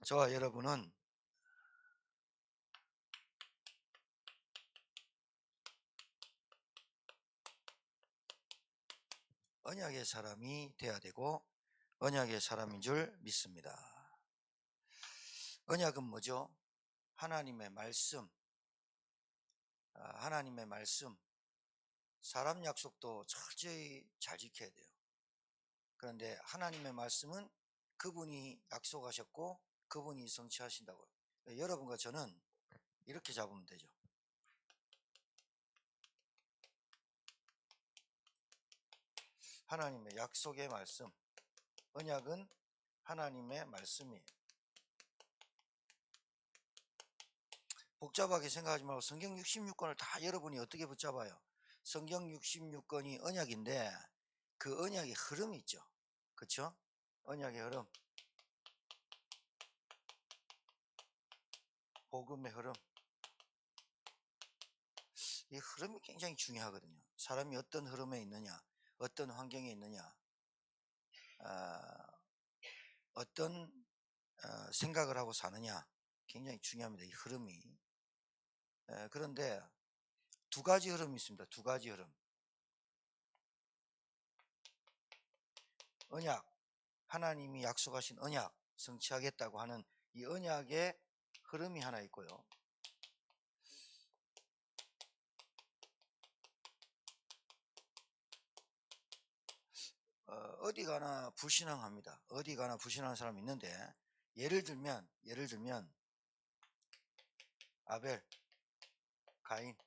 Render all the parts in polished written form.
저와 여러분은 언약의 사람이 돼야 되고 언약의 사람인 줄 믿습니다. 언약은 뭐죠? 하나님의 말씀, 하나님의 말씀, 사람 약속도 철저히 잘 지켜야 돼요. 그런데 하나님의 말씀은 그분이 약속하셨고 그분이 성취하신다고요. 여러분과 저는 이렇게 잡으면 되죠. 하나님의 약속의 말씀, 언약은 하나님의 말씀이에요. 복잡하게 생각하지 말고 성경 66권을 다 여러분이 어떻게 붙잡아요? 성경 66권이 언약인데 그 언약의 흐름이 있죠. 그렇죠? 언약의 흐름, 복음의 흐름. 이 흐름이 굉장히 중요하거든요. 사람이 어떤 흐름에 있느냐, 어떤 환경에 있느냐, 어떤 생각을 하고 사느냐 굉장히 중요합니다. 이 흐름이. 그런데 두 가지 흐름이 있습니다. 두 가지 흐름. 언약, 하나님이 약속하신 언약 성취하겠다고 하는 이 언약의 흐름이 하나 있고요. 어디 가나 불신앙합니다. 어디 가나 불신하는 사람이 있는데 예를 들면 아벨, 가인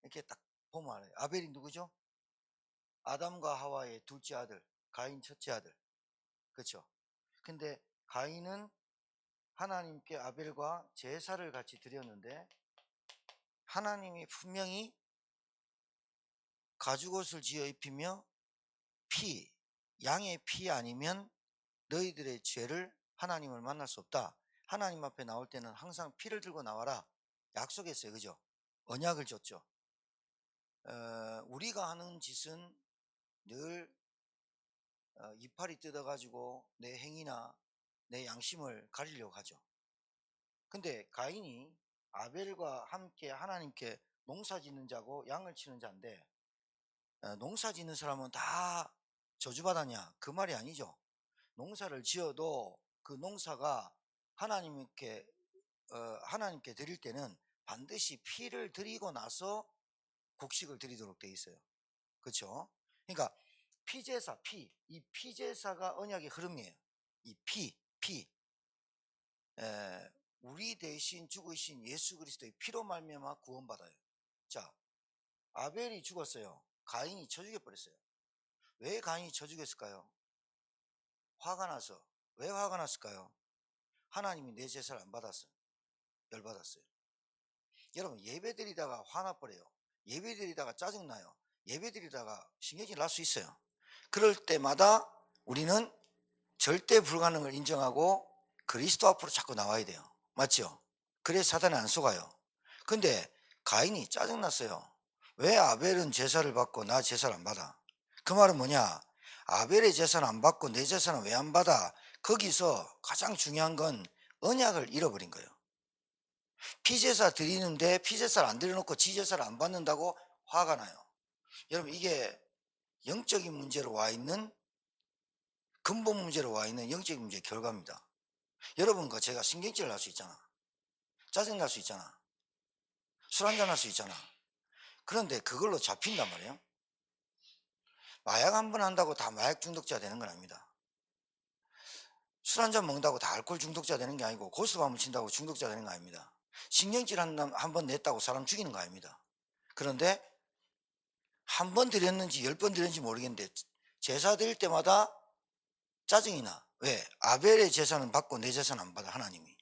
이렇게 딱 보면 알아요. 아벨이 누구죠? 아담과 하와의 둘째 아들, 가인 첫째 아들. 그렇죠? 근데 가인은 하나님께 아벨과 제사를 같이 드렸는데 하나님이 분명히 가죽옷을 지어 입히며 양의 피 아니면 너희들의 죄를 하나님을 만날 수 없다. 하나님 앞에 나올 때는 항상 피를 들고 나와라. 약속했어요. 그죠? 언약을 줬죠. 우리가 하는 짓은 늘 이파리 뜯어가지고 내 행위나 내 양심을 가리려고 하죠. 근데 가인이 아벨과 함께 하나님께 농사 짓는 자고 양을 치는 자인데 농사 짓는 사람은 다 저주받았냐? 그 말이 아니죠. 농사를 지어도 그 농사가 하나님께 드릴 때는 반드시 피를 드리고 나서 곡식을 드리도록 되어 있어요. 그렇죠? 그러니까 피제사, 이 피제사가 언약의 흐름이에요. 이 우리 대신 죽으신 예수 그리스도의 피로 말미암아 구원받아요. 자, 아벨이 죽었어요. 가인이 쳐 죽여버렸어요. 왜 가인이 쳐 죽였을까요? 화가 나서. 왜 화가 났을까요? 하나님이 내 제사를 안 받았어요. 열받았어요. 여러분, 예배드리다가 화나버려요. 예배드리다가 짜증나요. 예배드리다가 신경질 날 수 있어요. 그럴 때마다 우리는 절대 불가능을 인정하고 그리스도 앞으로 자꾸 나와야 돼요. 맞죠? 그래 사단이 안 속아요. 근데 가인이 짜증났어요. 왜 아벨은 제사를 받고 나 제사를 안 받아? 그 말은 뭐냐? 아벨의 제사는 안 받고 내 제사는 왜 안 받아? 거기서 가장 중요한 건 언약을 잃어버린 거예요. 피제사 드리는데 피제사를 안 드려놓고 지제사를 안 받는다고 화가 나요. 여러분, 이게 영적인 문제로 와 있는, 근본 문제로 와 있는 영적인 문제의 결과입니다. 여러분과 제가 신경질 날 수 있잖아. 짜증 날 수 있잖아. 술 한잔 할 수 있잖아. 그런데 그걸로 잡힌단 말이에요. 마약 한 번 한다고 다 마약 중독자 되는 건 아닙니다. 술 한잔 먹는다고 다 알코올 중독자 되는 게 아니고 고스톱 한번 친다고 중독자 되는 거 아닙니다. 신경질 한 번 냈다고 사람 죽이는 거 아닙니다. 그런데 한 번 드렸는지 10번 드렸는지 모르겠는데 제사 드릴 때마다 짜증이 나. 왜? 아벨의 제사는 받고 내 제사는 안 받아, 하나님이.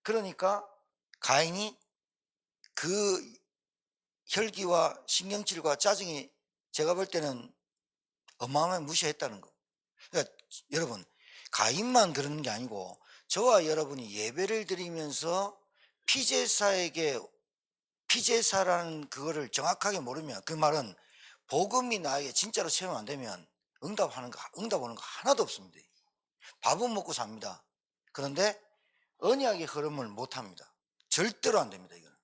그러니까 가인이 그 혈기와 신경질과 짜증이 제가 볼 때는 어마어마하게 무시했다는 거. 그러니까 여러분, 가인만 그러는 게 아니고 저와 여러분이 예배를 드리면서 피제사라는 그거를 정확하게 모르면, 그 말은 복음이 나에게 진짜로 체험 안 되면 응답 오는 거 하나도 없습니다. 밥은 먹고 삽니다. 그런데 언약의 흐름을 못 합니다. 절대로 안 됩니다, 이거는.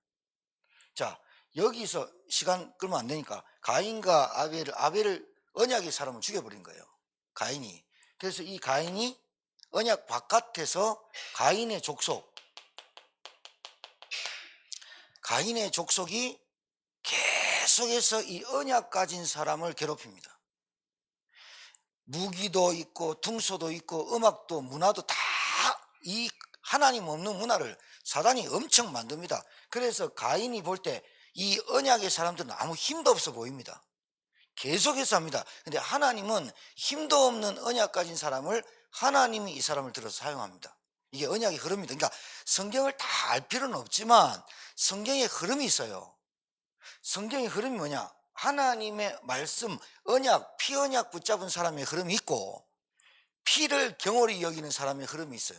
자, 여기서 시간 끌면 안 되니까 가인과 아벨을 언약의 사람을 죽여버린 거예요. 가인이. 그래서 이 가인이 언약 바깥에서 가인의 족속이 계속해서 이 언약 가진 사람을 괴롭힙니다. 무기도 있고 둥소도 있고 음악도 문화도 다 이 하나님 없는 문화를 사단이 엄청 만듭니다. 그래서 가인이 볼 때 이 언약의 사람들은 아무 힘도 없어 보입니다. 계속해서 합니다. 근데 하나님은 힘도 없는 언약 가진 사람을 하나님이 이 사람을 들어서 사용합니다. 이게 언약의 흐름입니다. 그러니까 성경을 다 알 필요는 없지만 성경의 흐름이 있어요. 성경의 흐름이 뭐냐? 하나님의 말씀, 언약, 피언약 붙잡은 사람의 흐름이 있고 피를 경홀히 여기는 사람의 흐름이 있어요.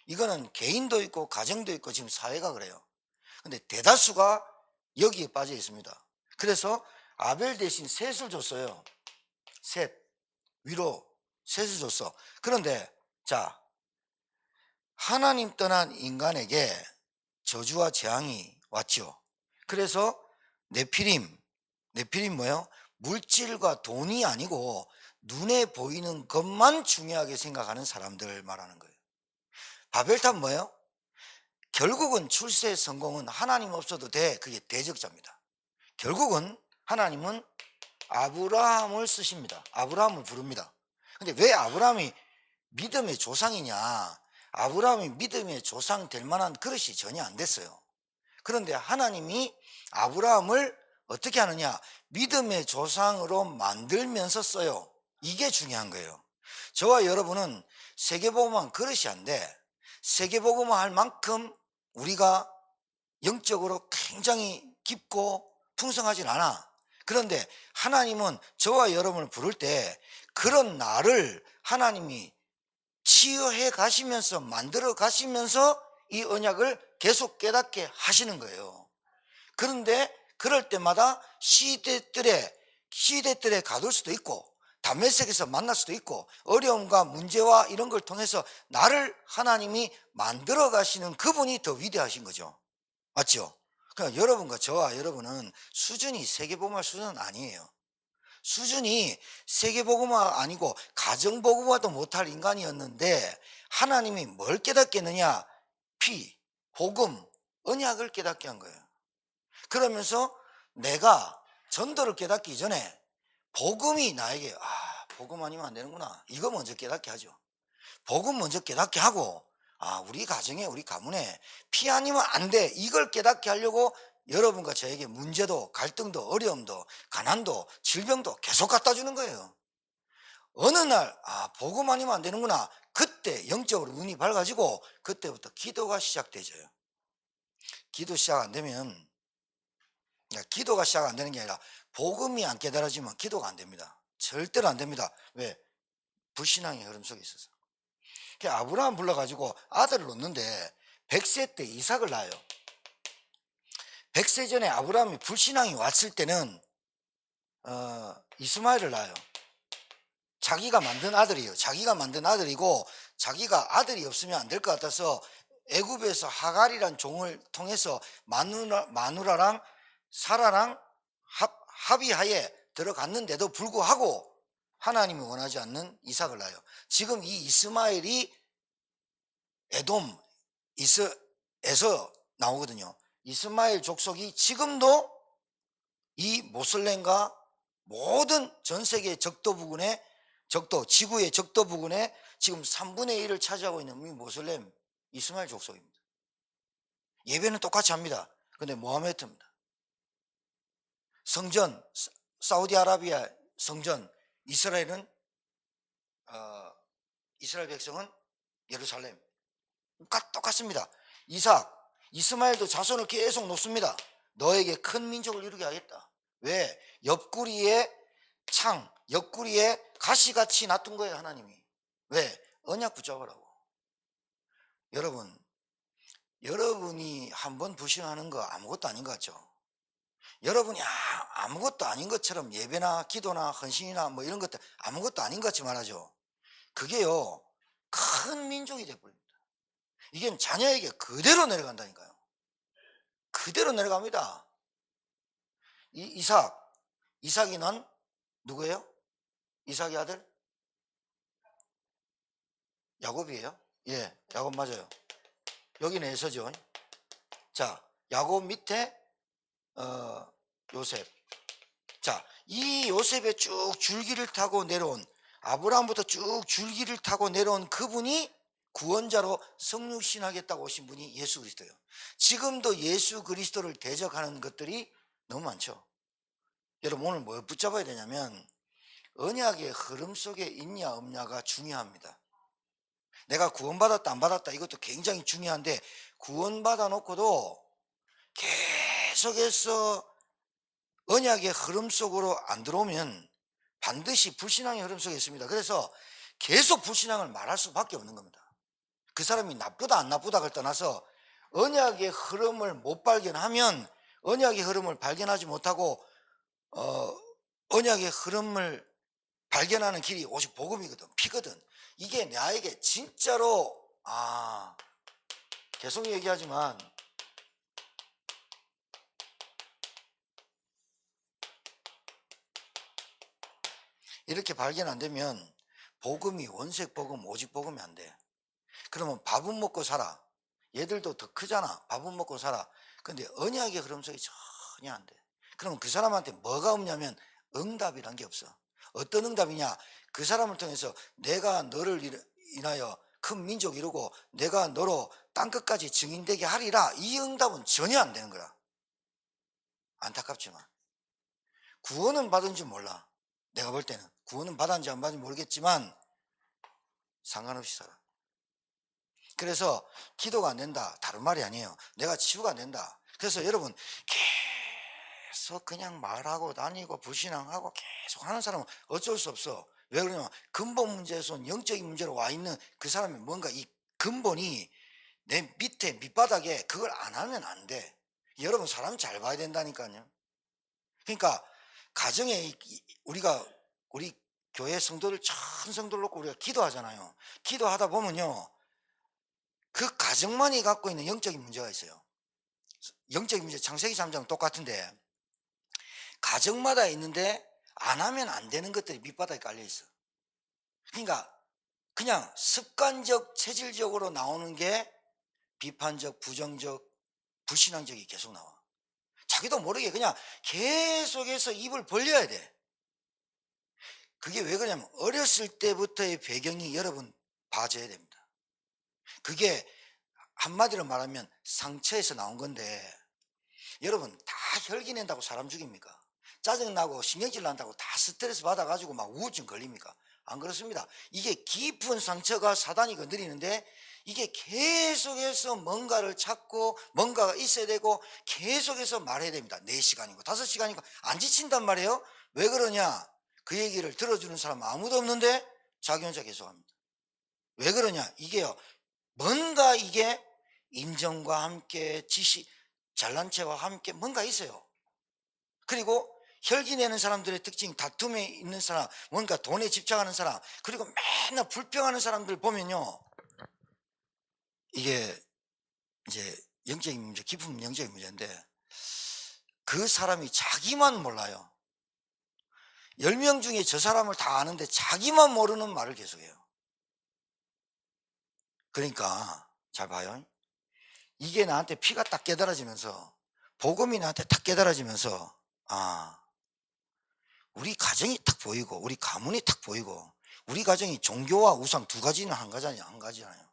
이거는 개인도 있고 가정도 있고 지금 사회가 그래요. 근데 대다수가 여기에 빠져 있습니다. 그래서 아벨 대신 셋을 줬어요. 셋, 위로 셋을 줬어. 그런데 자, 하나님 떠난 인간에게 저주와 재앙이 왔죠. 그래서 네피림 뭐예요? 물질과 돈이 아니고 눈에 보이는 것만 중요하게 생각하는 사람들 말하는 거예요. 바벨탑 뭐예요? 결국은 출세 성공은 하나님 없어도 돼. 그게 대적자입니다. 결국은 하나님은 아브라함을 쓰십니다. 아브라함을 부릅니다. 근데 왜 아브라함이 믿음의 조상이냐? 아브라함이 믿음의 조상 될 만한 그릇이 전혀 안 됐어요. 그런데 하나님이 아브라함을 어떻게 하느냐? 믿음의 조상으로 만들면서 써요. 이게 중요한 거예요. 저와 여러분은 세계복음만 그릇이 안 돼. 세계복음을 할 만큼 우리가 영적으로 굉장히 깊고 풍성하진 않아. 그런데 하나님은 저와 여러분을 부를 때 그런 나를 하나님이 치유해 가시면서 만들어 가시면서 이 언약을 계속 깨닫게 하시는 거예요. 그런데 그럴 때마다 시대들에 가둘 수도 있고 담메색에서 만날 수도 있고 어려움과 문제와 이런 걸 통해서 나를 하나님이 만들어 가시는 그분이 더 위대하신 거죠. 맞죠? 그러니까 여러분과 저와 여러분은 수준이 세계복음화 수준은 아니에요. 수준이 세계복음화 아니고 가정복음화도 못할 인간이었는데 하나님이 뭘 깨닫겠느냐? 복음, 언약을 깨닫게 한 거예요. 그러면서 내가 전도를 깨닫기 전에 복음이 나에게 복음 아니면 안 되는구나. 이거 먼저 깨닫게 하죠. 복음 먼저 깨닫게 하고 우리 가정에 우리 가문에 피 아니면 안 돼. 이걸 깨닫게 하려고 여러분과 저에게 문제도 갈등도 어려움도 가난도 질병도 계속 갖다 주는 거예요. 어느 날 복음 아니면 안 되는구나. 그때 영적으로 눈이 밝아지고 그때부터 기도가 시작되죠. 기도가 시작 안 되는 게 아니라 복음이 안 깨달아지면 기도가 안 됩니다. 절대로 안 됩니다. 왜? 불신앙의 흐름 속에 있어서. 아브라함 불러가지고 아들을 놓는데 100세 때 이삭을 낳아요. 100세 전에 아브라함이 불신앙이 왔을 때는 이스마엘을 낳아요. 자기가 만든 아들이에요. 자기가 만든 아들이고 자기가 아들이 없으면 안 될 것 같아서 애굽에서 하갈이란 종을 통해서 마누라랑 사라랑 합의하에 들어갔는데도 불구하고 하나님이 원하지 않는 이삭을 낳아요. 지금 이 이스마엘이 에돔에서 나오거든요. 이스마엘 족속이 지금도 이 모슬렘과 모든 전 세계 지구의 적도 부근에 지금 3분의 1을 차지하고 있는 이 모슬렘 이스마엘 족속입니다. 예배는 똑같이 합니다. 근데 모하메트입니다. 성전, 사우디아라비아 성전, 이스라엘 백성은 예루살렘. 똑같습니다. 이스마엘도 자손을 계속 놓습니다. 너에게 큰 민족을 이루게 하겠다. 왜? 옆구리에 가시같이 놔둔 거예요, 하나님이. 왜? 언약 붙잡으라고. 여러분이 한번 불신하는 거 아무것도 아닌 것 같죠? 여러분이 아무것도 아닌 것처럼 예배나 기도나 헌신이나 뭐 이런 것들 아무것도 아닌 것 같이 말하죠. 그게요, 큰 민족이 되어버립니다. 이게 자녀에게 그대로 내려간다니까요. 그대로 내려갑니다. 이삭이 난 누구예요? 이삭의 아들? 야곱이에요? 예, 야곱 맞아요. 여기는 에서죠. 자, 야곱 밑에 요셉. 자, 이 요셉의 쭉 줄기를 타고 내려온, 아브라함부터 쭉 줄기를 타고 내려온 그분이 구원자로 성육신하겠다고 오신 분이 예수 그리스도예요. 지금도 예수 그리스도를 대적하는 것들이 너무 많죠. 여러분, 오늘 뭘 붙잡아야 되냐면 언약의 흐름 속에 있냐 없냐가 중요합니다. 내가 구원받았다 안 받았다 이것도 굉장히 중요한데, 구원받아 놓고도 계속해서 언약의 흐름 속으로 안 들어오면 반드시 불신앙의 흐름 속에 있습니다. 그래서 계속 불신앙을 말할 수밖에 없는 겁니다. 그 사람이 나쁘다 안 나쁘다를 떠나서 언약의 흐름을 못 발견하면, 언약의 흐름을 발견하지 못하고 언약의 흐름을 발견하는 길이 오직 복음이거든, 피거든. 이게 나에게 진짜로 계속 얘기하지만 이렇게 발견 안 되면 복음이 원색 복음, 오직 복음이 안 돼. 그러면 밥은 먹고 살아. 얘들도 더 크잖아. 밥은 먹고 살아. 근데 언약의 흐름 속에 전혀 안 돼. 그러면 그 사람한테 뭐가 없냐면 응답이란 게 없어. 어떤 응답이냐? 그 사람을 통해서 내가 너를 인하여 큰 민족 이루고 내가 너로 땅끝까지 증인되게 하리라. 이 응답은 전혀 안 되는 거야. 안타깝지만 구원은 받은 줄 몰라. 내가 볼 때는 구원은 받았는지 안 받았는지 모르겠지만 상관없이 살아. 그래서 기도가 안 된다, 다른 말이 아니에요. 내가 치유가 안 된다. 그래서 여러분, 계속 그냥 말하고 다니고 불신앙하고 계속 하는 사람은 어쩔 수 없어. 왜 그러냐면 근본 문제에서 영적인 문제로 와 있는 그 사람이 뭔가 이 근본이 내 밑에 밑바닥에 그걸 안 하면 안 돼. 여러분, 사람 잘 봐야 된다니까요. 그러니까 가정에 우리 교회 성도들, 천 성도를 놓고 우리가 기도하잖아요. 기도하다 보면요, 그 가정만이 갖고 있는 영적인 문제가 있어요. 영적인 문제, 창세기 3장은 똑같은데 가정마다 있는데 안 하면 안 되는 것들이 밑바닥에 깔려 있어. 그러니까 그냥 습관적, 체질적으로 나오는 게 비판적, 부정적, 불신앙적이 계속 나와. 자기도 모르게 그냥 계속해서 입을 벌려야 돼. 그게 왜 그러냐면 어렸을 때부터의 배경이 여러분 봐줘야 됩니다. 그게 한마디로 말하면 상처에서 나온 건데, 여러분 다 혈기 낸다고 사람 죽입니까? 짜증나고 신경질 난다고 다 스트레스 받아가지고 막 우울증 걸립니까? 안 그렇습니다. 이게 깊은 상처가 사단이 건드리는데, 이게 계속해서 뭔가를 찾고 뭔가가 있어야 되고 계속해서 말해야 됩니다. 4시간이고 5시간이고 안 지친단 말이에요. 왜 그러냐? 그 얘기를 들어주는 사람 아무도 없는데 자기 혼자 계속합니다. 왜 그러냐? 이게요, 뭔가 이게 인정과 함께 지식, 잘난 체와 함께 뭔가 있어요. 그리고 혈기 내는 사람들의 특징, 다툼에 있는 사람, 뭔가 돈에 집착하는 사람, 그리고 맨날 불평하는 사람들 보면요, 이게 이제 영적인 문제, 깊은 영적인 문제인데 그 사람이 자기만 몰라요. 10명 중에 저 사람을 다 아는데 자기만 모르는 말을 계속해요. 그러니까 잘 봐요. 이게 나한테 피가 딱 깨달아지면서, 복음이 나한테 딱 깨달아지면서, 우리 가정이 딱 보이고 우리 가문이 딱 보이고, 우리 가정이 종교와 우상 두 가지는 한 가지잖아요.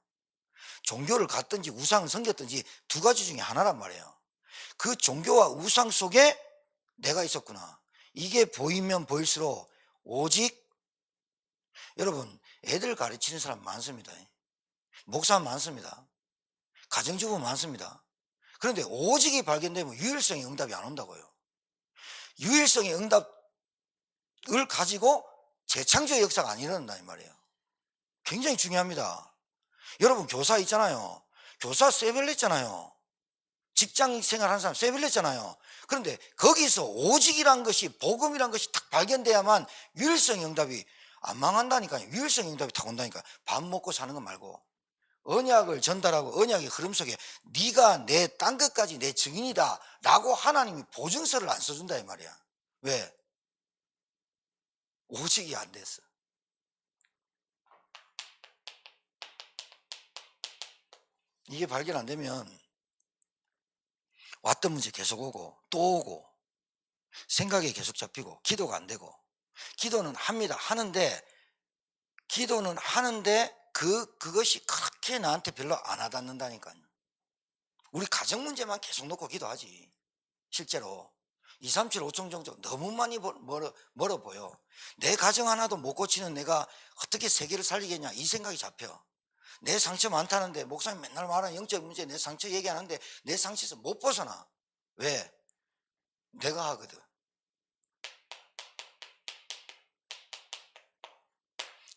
종교를 갖든지 우상을 섬겼든지 두 가지 중에 하나란 말이에요. 그 종교와 우상 속에 내가 있었구나. 이게 보이면 보일수록 오직, 여러분 애들 가르치는 사람 많습니다. 목사 많습니다. 가정주부 많습니다. 그런데 오직이 발견되면 유일성의 응답이 안 온다고요. 유일성의 응답을 가지고 재창조의 역사가 안 일어난다 이 말이에요. 굉장히 중요합니다. 여러분 교사 있잖아요. 교사 쇠별냈잖아요. 직장 생활하는 사람 쇠별냈잖아요. 그런데 거기서 오직이란 것이, 복음이란 것이 딱 발견돼야만 유일성의 응답이, 안 망한다니까요. 유일성 응답이 탁 온다니까. 밥 먹고 사는 거 말고 언약을 전달하고 언약의 흐름 속에 네가 내 땅 끝까지 내 증인이다 라고 하나님이 보증서를 안 써준다 이 말이야. 왜? 오직이 안 됐어. 이게 발견 안 되면 왔던 문제 계속 오고 또 오고 생각이 계속 잡히고 기도가 안 되고 기도는 합니다. 기도는 하는데 그것이 그렇게 나한테 별로 안 와닿는다니까요. 우리 가정 문제만 계속 놓고 기도하지. 실제로 2, 3, 7, 5천 정도 너무 많이 멀어 보여. 내 가정 하나도 못 고치는 내가 어떻게 세계를 살리겠냐 이 생각이 잡혀. 내 상처 많다는데 목사님 맨날 말하는 영적 문제 내 상처 얘기하는데 내 상처에서 못 벗어나. 왜? 내가 하거든.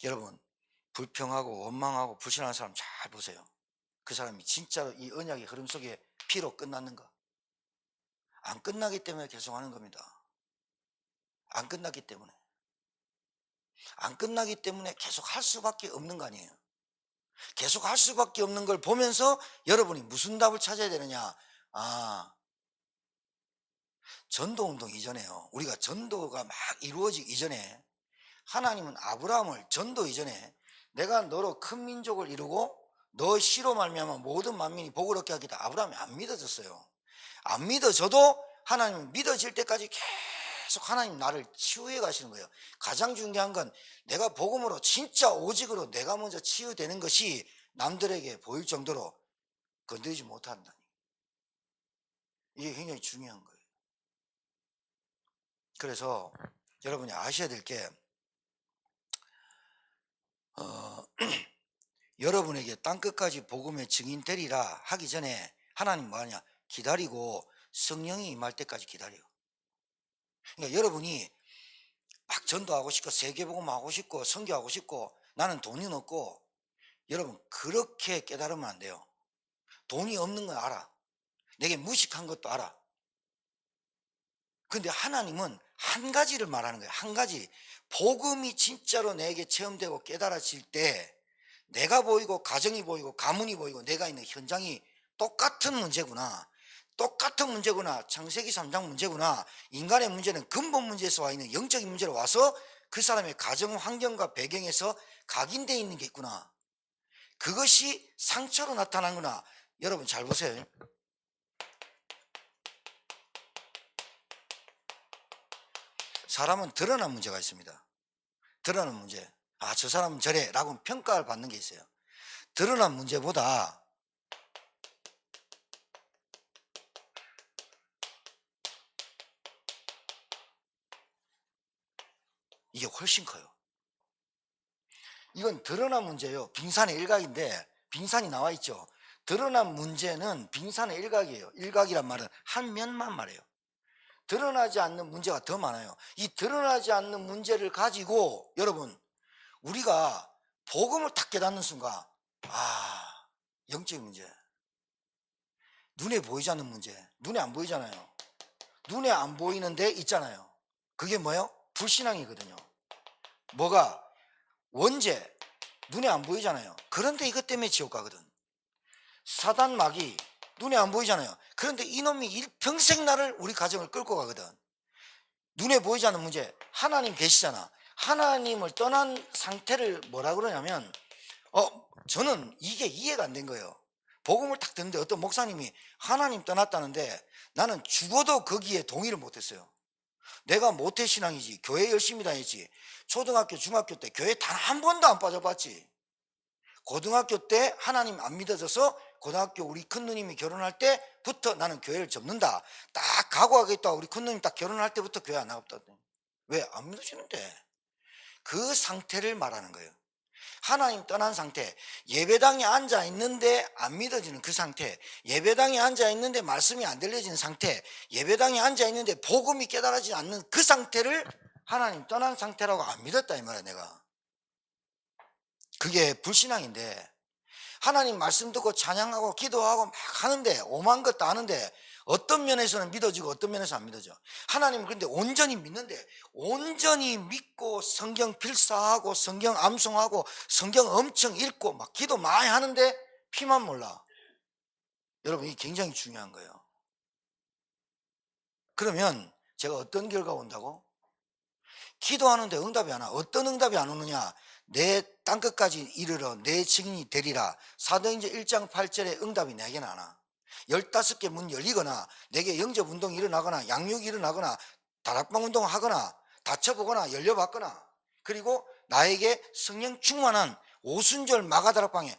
여러분 불평하고 원망하고 불신하는 사람 잘 보세요. 그 사람이 진짜로 이 언약의 흐름 속에 피로 끝났는가? 안 끝나기 때문에 계속 하는 겁니다. 안 끝났기 때문에. 안 끝나기 때문에 계속 할 수밖에 없는 거 아니에요. 계속 할 수밖에 없는 걸 보면서 여러분이 무슨 답을 찾아야 되느냐? 전도운동 이전에요. 우리가 전도가 막 이루어지기 이전에 하나님은 아브라함을 전도 이전에 내가 너로 큰 민족을 이루고 너 씨로 말미암아 모든 만민이 복을 얻게 하겠다. 아브라함이 안 믿어졌어요. 안 믿어져도 하나님은 믿어질 때까지 계속 하나님 나를 치유해 가시는 거예요. 가장 중요한 건 내가 복음으로 진짜 오직으로 내가 먼저 치유되는 것이 남들에게 보일 정도로 건드리지 못한다니. 이게 굉장히 중요한 거예요. 그래서 여러분이 아셔야 될 게 여러분에게 땅끝까지 복음의 증인 되리라 하기 전에 하나님 뭐하냐? 기다리고 성령이 임할 때까지 기다려. 그러니까 여러분이 막 전도하고 싶고 세계복음 하고 싶고 선교하고 싶고 나는 돈이 없고 여러분 그렇게 깨달으면 안 돼요. 돈이 없는 건 알아. 내게 무식한 것도 알아. 근데 하나님은 한 가지를 말하는 거예요. 한 가지. 복음이 진짜로 내게 체험되고 깨달아질 때 내가 보이고 가정이 보이고 가문이 보이고 내가 있는 현장이 똑같은 문제구나. 똑같은 문제구나. 창세기 3장 문제구나. 인간의 문제는 근본 문제에서 와 있는 영적인 문제로 와서 그 사람의 가정 환경과 배경에서 각인되어 있는 게 있구나. 그것이 상처로 나타나는구나. 여러분 잘 보세요. 사람은 드러난 문제가 있습니다. 드러난 문제. 저 사람은 저래 라고 평가를 받는 게 있어요. 드러난 문제보다 이게 훨씬 커요. 이건 드러난 문제예요. 빙산의 일각인데 빙산이 나와 있죠. 드러난 문제는 빙산의 일각이에요. 일각이란 말은 한 면만 말해요. 드러나지 않는 문제가 더 많아요. 이 드러나지 않는 문제를 가지고 여러분 우리가 복음을 딱 깨닫는 순간 영적인 문제, 눈에 보이지 않는 문제, 눈에 안 보이잖아요. 눈에 안 보이는데 있잖아요. 그게 뭐예요? 불신앙이거든요. 뭐가? 원죄, 눈에 안 보이잖아요. 그런데 이것 때문에 지옥 가거든. 사단 마귀, 눈에 안 보이잖아요. 그런데 이놈이 일평생 나를 우리 가정을 끌고 가거든. 눈에 보이지 않는 문제, 하나님 계시잖아. 하나님을 떠난 상태를 뭐라 그러냐면 저는 이게 이해가 안 된 거예요. 복음을 딱 듣는데 어떤 목사님이 하나님 떠났다는데 나는 죽어도 거기에 동의를 못했어요. 내가 모태신앙이지, 교회 열심히 다녔지, 초등학교 중학교 때 교회 단 한 번도 안 빠져봤지. 고등학교 때 하나님 안 믿어져서 고등학교 우리 큰 누님이 결혼할 때부터 나는 교회를 접는다 딱 각오하겠다. 우리 큰 누님 딱 결혼할 때부터 교회 안 나갔다. 왜? 안 믿어지는데. 그 상태를 말하는 거예요. 하나님 떠난 상태, 예배당에 앉아 있는데 안 믿어지는 그 상태, 예배당에 앉아 있는데 말씀이 안 들려지는 상태, 예배당에 앉아 있는데 복음이 깨달아지지 않는 그 상태를 하나님 떠난 상태라고 안 믿었다 이 말이야. 내가 그게 불신앙인데, 하나님 말씀 듣고 찬양하고 기도하고 막 하는데 오만 것도 아는데 어떤 면에서는 믿어지고 어떤 면에서 안 믿어져. 하나님은 그런데 온전히 믿는데, 온전히 믿고 성경 필사하고 성경 암송하고 성경 엄청 읽고 막 기도 많이 하는데 피만 몰라. 여러분, 이게 굉장히 중요한 거예요. 그러면 제가 어떤 결과가 온다고? 기도하는데 응답이 안 와. 어떤 응답이 안 오느냐? 내 땅끝까지 이르러 내 증인이 되리라. 사도행전 1장 8절에 응답이 내게는 안 와. 15개 문 열리거나 내게 영접 운동이 일어나거나 양육이 일어나거나 다락방 운동을 하거나 다쳐보거나 열려봤거나, 그리고 나에게 성령 충만한 오순절 마가다락방에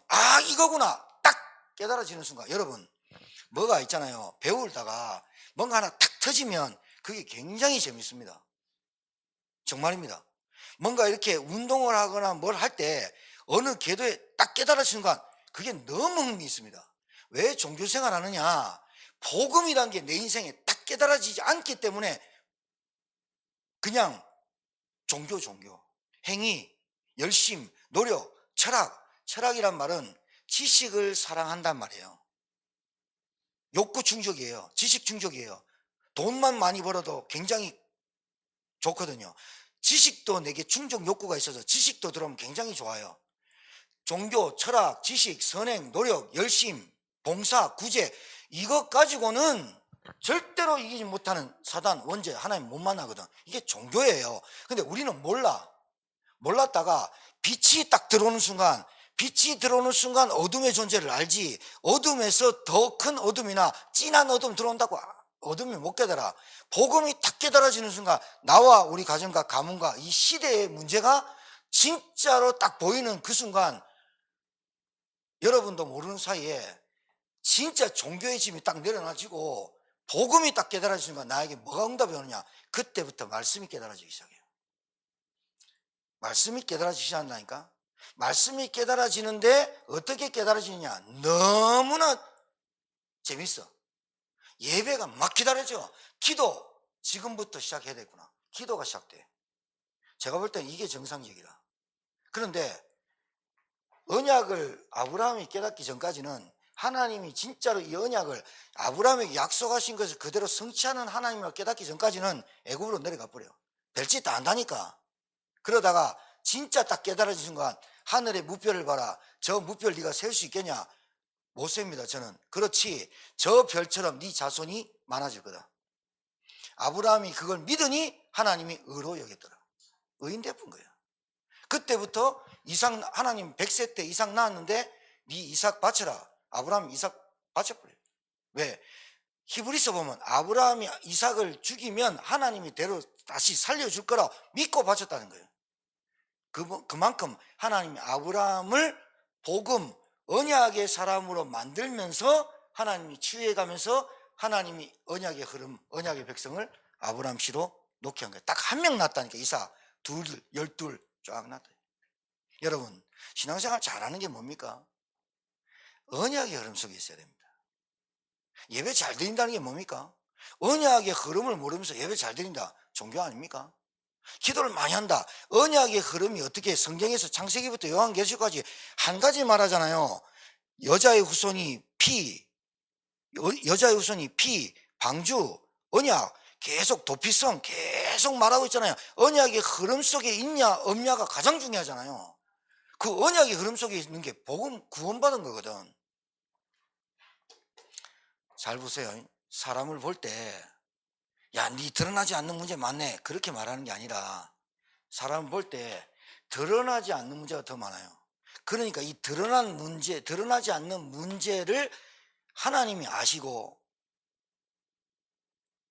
이거구나 딱 깨달아지는 순간, 여러분 뭐가 있잖아요. 배우다가 뭔가 하나 탁 터지면 그게 굉장히 재밌습니다. 정말입니다. 뭔가 이렇게 운동을 하거나 뭘 할 때 어느 궤도에 딱 깨달아지는 순간 그게 너무 흥미있습니다. 왜 종교생활 하느냐? 복음이란 게 내 인생에 딱 깨달아지지 않기 때문에 그냥 종교, 행위, 열심, 노력, 철학이란 말은 지식을 사랑한단 말이에요. 욕구 충족이에요. 지식 충족이에요. 돈만 많이 벌어도 굉장히 좋거든요. 지식도 내게 충족 욕구가 있어서 지식도 들어오면 굉장히 좋아요. 종교, 철학, 지식, 선행, 노력, 열심, 봉사, 구제, 이것 가지고는 절대로 이기지 못하는 사단, 원죄, 하나님 못 만나거든. 이게 종교예요. 근데 우리는 몰랐다가 빛이 딱 들어오는 순간, 어둠의 존재를 알지. 어둠에서 더 큰 어둠이나 진한 어둠 들어온다고 어둠이 못 깨달아. 복음이 딱 깨달아지는 순간 나와 우리 가정과 가문과 이 시대의 문제가 진짜로 딱 보이는 그 순간, 여러분도 모르는 사이에 진짜 종교의 짐이 딱 내려놔지고 복음이 딱 깨달아지는 순간 나에게 뭐가 응답이 오느냐? 그때부터 말씀이 깨달아지기 시작해요. 말씀이 깨달아지기 시작한다니까. 말씀이 깨달아지는데 어떻게 깨달아지느냐? 너무나 재밌어. 예배가 막 기다려져. 기도 지금부터 시작해야 되구나. 기도가 시작돼. 제가 볼 땐 이게 정상적이다. 그런데 언약을 아브라함이 깨닫기 전까지는 하나님이 진짜로 이 언약을 아브라함에게 약속하신 것을 그대로 성취하는 하나님을 깨닫기 전까지는 애굽으로 내려가 버려. 별짓 다 안다니까. 그러다가 진짜 딱 깨달아진 순간 하늘의 무별을 봐라. 저 무별 네가 셀 수 있겠냐? 못 셉니다. 저는. 그렇지, 저 별처럼 네 자손이 많아질 거다. 아브라함이 그걸 믿으니 하나님이 의로 여겼더라. 의인 베푼 거예요. 그때부터 하나님 100세 때 이삭 낳았는데 네 이삭 바쳐라. 아브라함 이삭 바쳐버려요. 왜? 히브리서 보면 아브라함이 이삭을 죽이면 하나님이 대로 다시 살려줄 거라 믿고 바쳤다는 거예요. 그만큼 하나님이 아브라함을 복음, 언약의 사람으로 만들면서 하나님이 치유해가면서 하나님이 언약의 흐름, 언약의 백성을 아브라함 씨로 놓게 한 거예요. 딱 한 명 낳았다니까. 이삭, 12 쫙 낳았다. 여러분, 신앙생활 잘하는 게 뭡니까? 언약의 흐름 속에 있어야 됩니다. 예배 잘 드린다는 게 뭡니까? 언약의 흐름을 모르면서 예배 잘 드린다. 종교 아닙니까? 기도를 많이 한다. 언약의 흐름이 어떻게 성경에서 창세기부터 요한계시까지 한 가지 말하잖아요. 여자의 후손이 피, 방주, 언약, 계속 도피성 계속 말하고 있잖아요. 언약의 흐름 속에 있냐 없냐가 가장 중요하잖아요. 그 언약의 흐름 속에 있는 게 복음, 구원받은 거거든. 잘 보세요. 사람을 볼 때 야, 네 드러나지 않는 문제 많네, 그렇게 말하는 게 아니라 사람을 볼 때 드러나지 않는 문제가 더 많아요. 그러니까 이 드러나지 않는 문제를 하나님이 아시고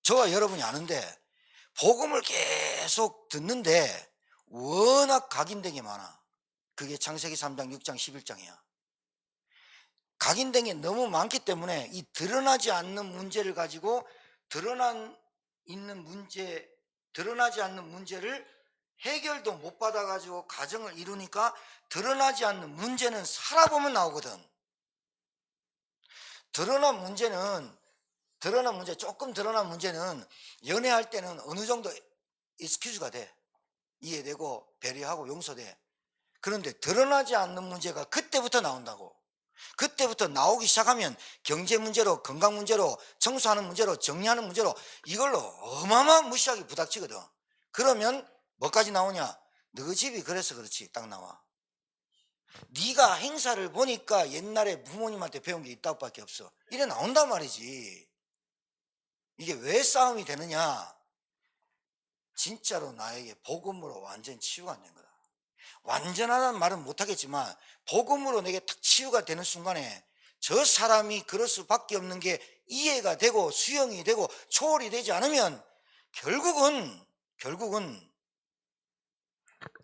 저와 여러분이 아는데 복음을 계속 듣는데 워낙 각인된 게 많아. 그게 창세기 3장, 6장, 11장이야. 각인된 게 너무 많기 때문에 이 드러나지 않는 문제를 가지고 드러나지 않는 문제를 해결도 못 받아가지고 가정을 이루니까 드러나지 않는 문제는 살아보면 나오거든. 조금 드러난 문제는 연애할 때는 어느 정도 익스큐즈가 돼. 이해되고 배려하고 용서돼. 그런데 드러나지 않는 문제가 그때부터 나온다고. 그때부터 나오기 시작하면 경제 문제로, 건강 문제로, 청소하는 문제로, 정리하는 문제로 이걸로 어마어마한 무시하게 부닥치거든. 그러면 뭐까지 나오냐? 너 집이 그래서 그렇지 딱 나와. 네가 행사를 보니까 옛날에 부모님한테 배운 게 있다고 밖에 없어. 이래 나온단 말이지. 이게 왜 싸움이 되느냐? 진짜로 나에게 복음으로 완전 치유가 안 된 거다. 완전하다는 말은 못하겠지만 복음으로 내게 딱 치유가 되는 순간에 저 사람이 그럴 수밖에 없는 게 이해가 되고 수용이 되고 초월이 되지 않으면 결국은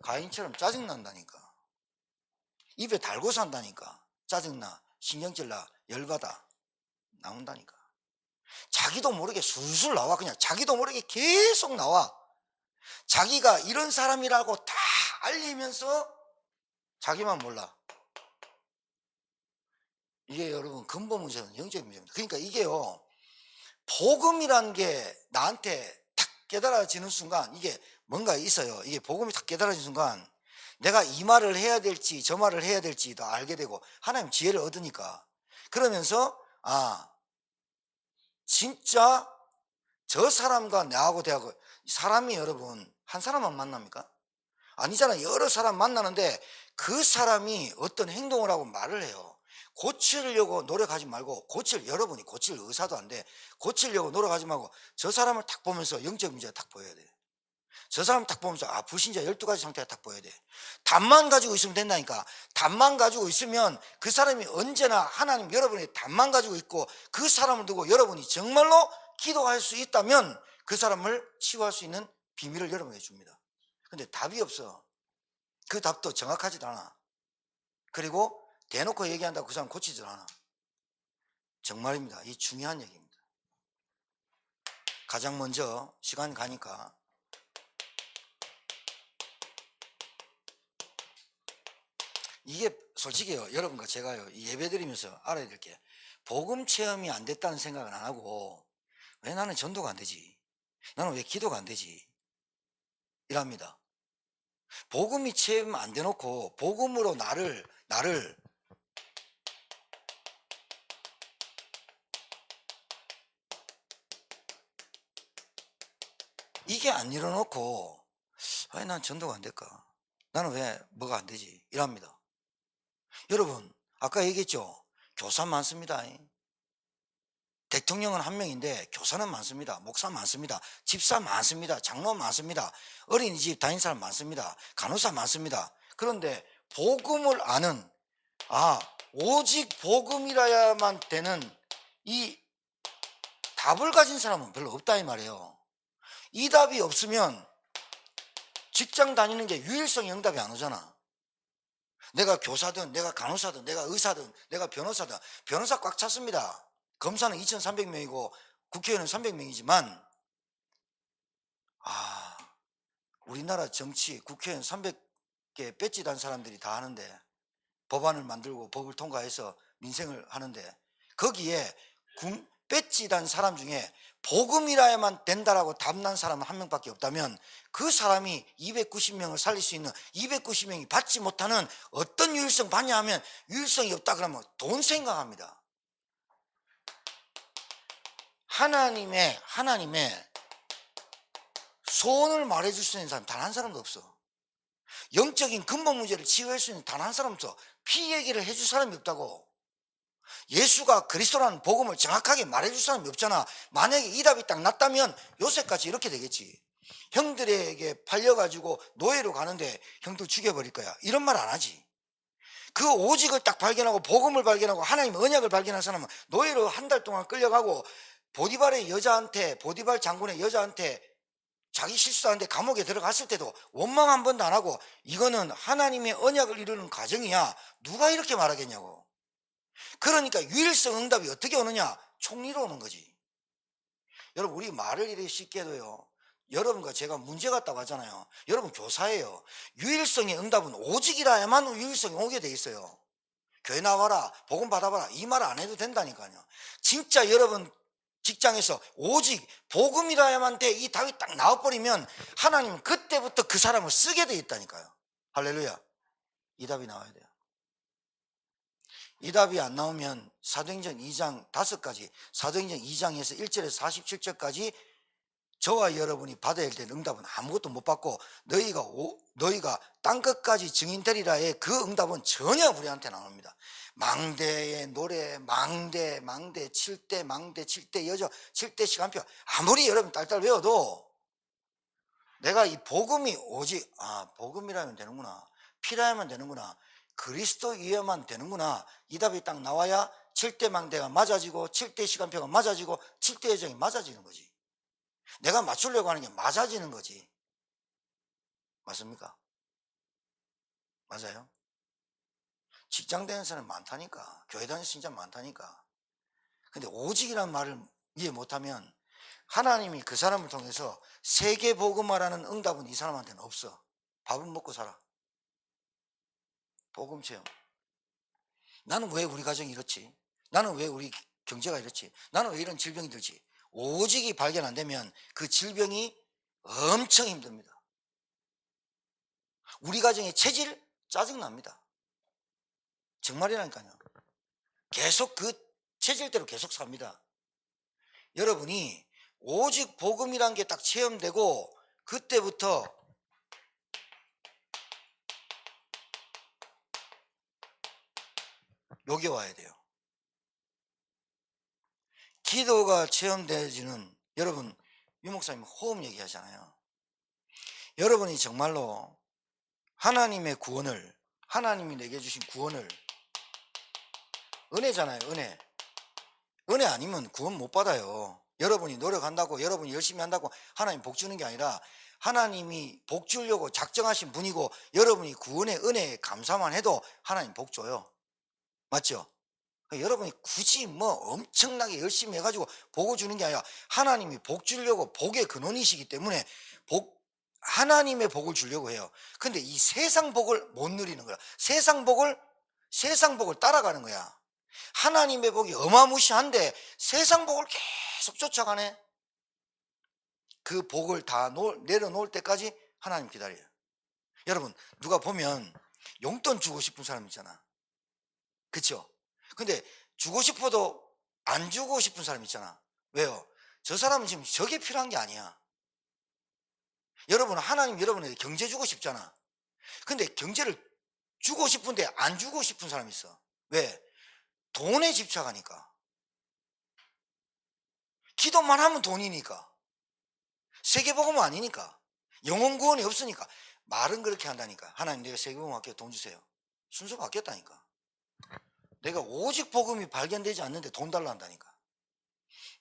가인처럼 짜증난다니까. 입에 달고 산다니까. 짜증나, 신경질나, 열받아 나온다니까. 자기도 모르게 술술 나와. 그냥 자기도 모르게 계속 나와. 자기가 이런 사람이라고 다 알리면서 자기만 몰라. 이게 여러분 근본 문제는 영적 문제입니다. 그러니까 이게요, 복음이라는 게 나한테 탁 깨달아지는 순간 이게 뭔가 있어요. 이게 복음이 탁 깨달아지는 순간 내가 이 말을 해야 될지 저 말을 해야 될지도 알게 되고 하나님 지혜를 얻으니까, 그러면서 진짜 저 사람과 나하고 대하고, 사람이 여러분 한 사람만 만납니까? 아니잖아. 여러 사람 만나는데 그 사람이 어떤 행동을 하고 말을 해요. 고치려고 노력하지 말고, 여러분이 고칠 의사도 안 돼. 고치려고 노력하지 말고 저 사람을 딱 보면서 영적 문제가 딱 보여야 돼. 저 사람 딱 보면서 불신자 12가지 상태가 딱 보여야 돼. 답만 가지고 있으면 된다니까. 답만 가지고 있으면 그 사람이 언제나 하나님 여러분의 답만 가지고 있고, 그 사람을 두고 여러분이 정말로 기도할 수 있다면 그 사람을 치유할 수 있는 비밀을 여러분에게 줍니다. 근데 답이 없어. 그 답도 정확하지도 않아. 그리고 대놓고 얘기한다고 그 사람 고치질 않아. 정말입니다. 이 중요한 얘기입니다. 가장 먼저 시간 가니까 이게 솔직히요, 여러분과 제가요, 예배 드리면서 알아야 될 게, 복음 체험이 안 됐다는 생각은 안 하고, 왜 나는 전도가 안 되지? 나는 왜 기도가 안 되지? 이랍니다. 복음이 체험 안 돼놓고 복음으로 나를 이게 안 일어놓고 왜 난 전도가 안 될까? 나는 왜 뭐가 안 되지? 이랍니다. 여러분 아까 얘기했죠? 교사 많습니다. 대통령은 한 명인데 교사는 많습니다. 목사 많습니다. 집사 많습니다. 장로 많습니다. 어린이집 다니는 사람 많습니다. 간호사 많습니다. 그런데 복음을 아는, 오직 복음이라야만 되는 이 답을 가진 사람은 별로 없다 이 말이에요. 이 답이 없으면 직장 다니는 게 유일성의 응답이 안 오잖아. 내가 교사든 내가 간호사든 내가 의사든 내가 변호사든, 변호사 꽉 찼습니다. 검사는 2,300명이고 국회의원은 300명이지만 우리나라 정치 국회의원 300개 배지 단 사람들이 다 하는데, 법안을 만들고 법을 통과해서 민생을 하는데, 거기에 배지 단 사람 중에 복음이라야만 된다라고 답난 사람은 한 명밖에 없다면, 그 사람이 290명을 살릴 수 있는 290명이 받지 못하는 어떤 유일성 받냐 하면, 유일성이 없다 그러면 돈 생각합니다. 하나님의 소원을 말해줄 수 있는 사람 단 한 사람도 없어. 영적인 근본 문제를 치유할 수 있는 단 한 사람도 없어. 피 얘기를 해줄 사람이 없다고. 예수가 그리스도라는 복음을 정확하게 말해줄 사람이 없잖아. 만약에 이 답이 딱 났다면 요새까지 이렇게 되겠지. 형들에게 팔려가지고 노예로 가는데 형들 죽여버릴 거야, 이런 말 안 하지. 그 오직을 딱 발견하고 복음을 발견하고 하나님의 언약을 발견한 사람은 노예로 한 달 동안 끌려가고, 보디발 장군의 여자한테 자기 실수하는데 감옥에 들어갔을 때도 원망 한 번도 안 하고, 이거는 하나님의 언약을 이루는 과정이야, 누가 이렇게 말하겠냐고. 그러니까 유일성 응답이 어떻게 오느냐? 총리로 오는 거지. 여러분 우리 말을 이렇게 쉽게 해도요, 여러분과 제가 문제 같다고 하잖아요. 여러분 교사예요. 유일성의 응답은 오직이라야만 유일성이 오게 돼 있어요. 교회 나와라, 복음 받아봐라, 이 말 안 해도 된다니까요. 진짜 여러분 직장에서 오직 복음이라야만 돼, 이 답이 딱 나와버리면 하나님은 그때부터 그 사람을 쓰게 돼 있다니까요. 할렐루야. 이 답이 나와야 돼요. 이 답이 안 나오면 사도행전 2장 5가지, 사도행전 2장에서 1절에서 47절까지 저와 여러분이 받아야 될 응답은 아무것도 못 받고 너희가 땅끝까지 증인되리라의 그 응답은 전혀 우리한테 나옵니다. 망대의 노래, 망대 7대, 망대 7대 여정, 7대 시간표, 아무리 여러분 딸딸 외워도 내가 이 복음이 오직 복음이라면 되는구나, 피라야만 되는구나, 그리스도이어만 되는구나, 이 답이 딱 나와야 7대 망대가 맞아지고 7대 시간표가 맞아지고 7대 여정이 맞아지는 거지. 내가 맞추려고 하는 게 맞아지는 거지. 맞습니까? 맞아요? 직장 다니는 사람 많다니까. 교회 다니는 진짜 많다니까. 근데 오직이라는 말을 이해 못하면 하나님이 그 사람을 통해서 세계 복음화라는 응답은 이 사람한테는 없어. 밥은 먹고 살아. 복음 체험. 나는 왜 우리 가정이 이렇지? 나는 왜 우리 경제가 이렇지? 나는 왜 이런 질병이 들지? 오직이 발견 안 되면 그 질병이 엄청 힘듭니다. 우리 가정의 체질 짜증납니다. 정말이라니까요. 계속 그 체질대로 계속 삽니다. 여러분이 오직 복음이란 게 딱 체험되고 그때부터 여기 와야 돼요. 기도가 체험되어지는, 여러분 유 목사님 호흡 얘기하잖아요. 여러분이 정말로 하나님의 구원을, 하나님이 내게 주신 구원을, 은혜잖아요. 은혜 아니면 구원 못 받아요. 여러분이 노력한다고, 여러분이 열심히 한다고 하나님 복 주는 게 아니라 하나님이 복 주려고 작정하신 분이고, 여러분이 구원의 은혜에 감사만 해도 하나님 복 줘요. 맞죠? 여러분이 굳이 뭐 엄청나게 열심히 해가지고 복을 주는 게 아니라 하나님이 복 주려고 복의 근원이시기 때문에 하나님의 복을 주려고 해요. 근데 이 세상 복을 못 누리는 거야. 세상 복을 따라가는 거야. 하나님의 복이 어마무시한데 세상 복을 계속 쫓아가네. 그 복을 다 내려놓을 때까지 하나님 기다려요. 여러분, 누가 보면 용돈 주고 싶은 사람 있잖아. 그쵸? 근데 주고 싶어도 안 주고 싶은 사람 있잖아. 왜요? 저 사람은 지금 저게 필요한 게 아니야. 여러분은 하나님 여러분에게 경제 주고 싶잖아. 근데 경제를 주고 싶은데 안 주고 싶은 사람이 있어. 왜? 돈에 집착하니까. 기도만 하면 돈이니까. 세계복음은 아니니까. 영혼 구원이 없으니까. 말은 그렇게 한다니까. 하나님 내가 세계복음 할게요. 돈 주세요. 순서 바뀌었다니까. 내가 오직 복음이 발견되지 않는데 돈 달라 한다니까.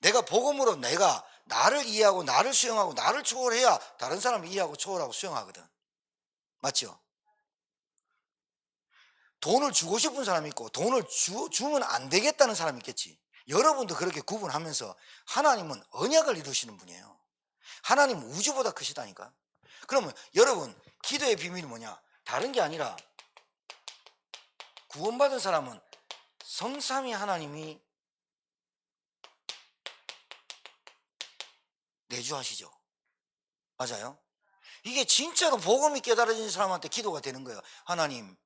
내가 복음으로 내가 나를 이해하고 나를 수용하고 나를 초월해야 다른 사람을 이해하고 초월하고 수용하거든. 맞죠? 돈을 주고 싶은 사람이 있고 돈을 주면 안 되겠다는 사람이 있겠지. 여러분도 그렇게 구분하면서 하나님은 언약을 이루시는 분이에요. 하나님은 우주보다 크시다니까. 그러면 여러분 기도의 비밀이 뭐냐? 다른 게 아니라 구원받은 사람은 성삼위 하나님이 내주하시죠. 맞아요? 이게 진짜로 복음이 깨달아진 사람한테 기도가 되는 거예요. 하나님,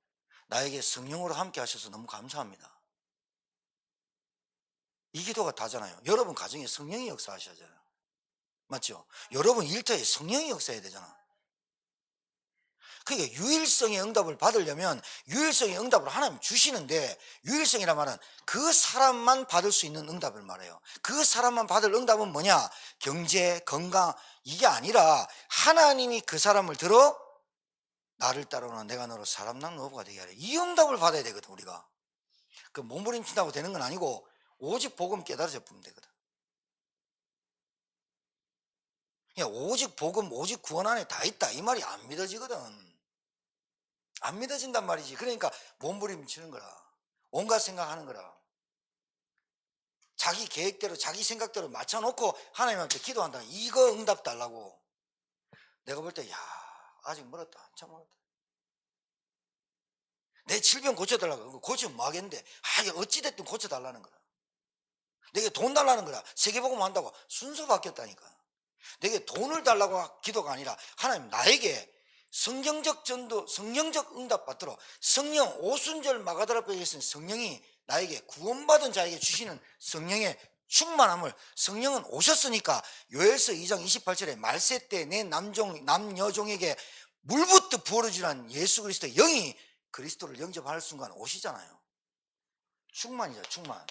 나에게 성령으로 함께 하셔서 너무 감사합니다. 이 기도가 다잖아요. 여러분 가정에 성령이 역사하셔야잖아요. 맞죠? 여러분 일터에 성령이 역사해야 되잖아. 그러니까 유일성의 응답을 받으려면 유일성의 응답을 하나님 주시는데, 유일성이란 말은 그 사람만 받을 수 있는 응답을 말해요. 그 사람만 받을 응답은 뭐냐? 경제, 건강, 이게 아니라 하나님이 그 사람을 들어 나를 따르거나 내가 너로 사람 낳는 어부가 되게 하래. 이 응답을 받아야 되거든. 우리가 그 몸부림친다고 되는 건 아니고 오직 복음 깨달아져 보면 되거든. 그냥 오직 복음, 오직 구원 안에 다 있다 이 말이 안 믿어지거든. 안 믿어진단 말이지. 그러니까 몸부림치는 거라. 온갖 생각하는 거라. 자기 계획대로 자기 생각대로 맞춰놓고 하나님한테 기도한다. 이거 응답 달라고. 내가 볼 때 아직 멀었다. 한참 멀었다. 내 질병 고쳐달라고. 고치면 뭐 하겠는데. 어찌됐든 고쳐달라는 거라. 내게 돈 달라는 거라. 세계복음 한다고 순서 바뀌었다니까. 내게 돈을 달라고 기도가 아니라 하나님 나에게 성경적 전도, 성령적 응답 받도록 성령, 오순절 마가다라뼈에 있는 성령이 나에게 구원받은 자에게 주시는 성령의 충만함을, 성령은 오셨으니까 요엘서 2장 28절에 말세 때 내 남여종에게 물붓듯 부어주란 예수 그리스도의 영이 그리스도를 영접할 순간 오시잖아요. 충만이죠, 충만.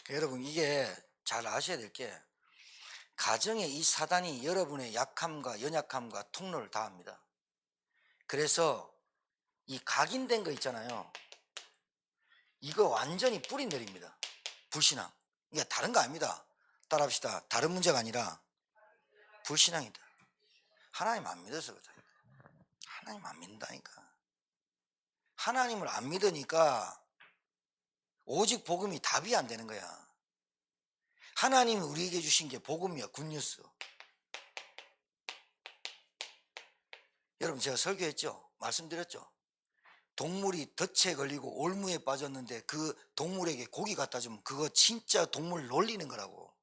여러분, 이게 잘 아셔야 될 게, 가정에 이 사단이 여러분의 약함과 연약함과 통로를 다 합니다. 그래서 이 각인된 거 있잖아요, 이거 완전히 뿌리 내립니다. 불신앙. 이게 다른 거 아닙니다. 따라합시다. 다른 문제가 아니라 불신앙이다. 하나님 안 믿어서 그렇다. 하나님 안 믿는다니까. 하나님을 안 믿으니까 오직 복음이 답이 안 되는 거야. 하나님이 우리에게 주신 게 복음이야, 굿뉴스. 여러분, 제가 설교했죠? 말씀드렸죠? 동물이 덫에 걸리고 올무에 빠졌는데 그 동물에게 고기 갖다 주면 그거 진짜 동물 놀리는 거라고.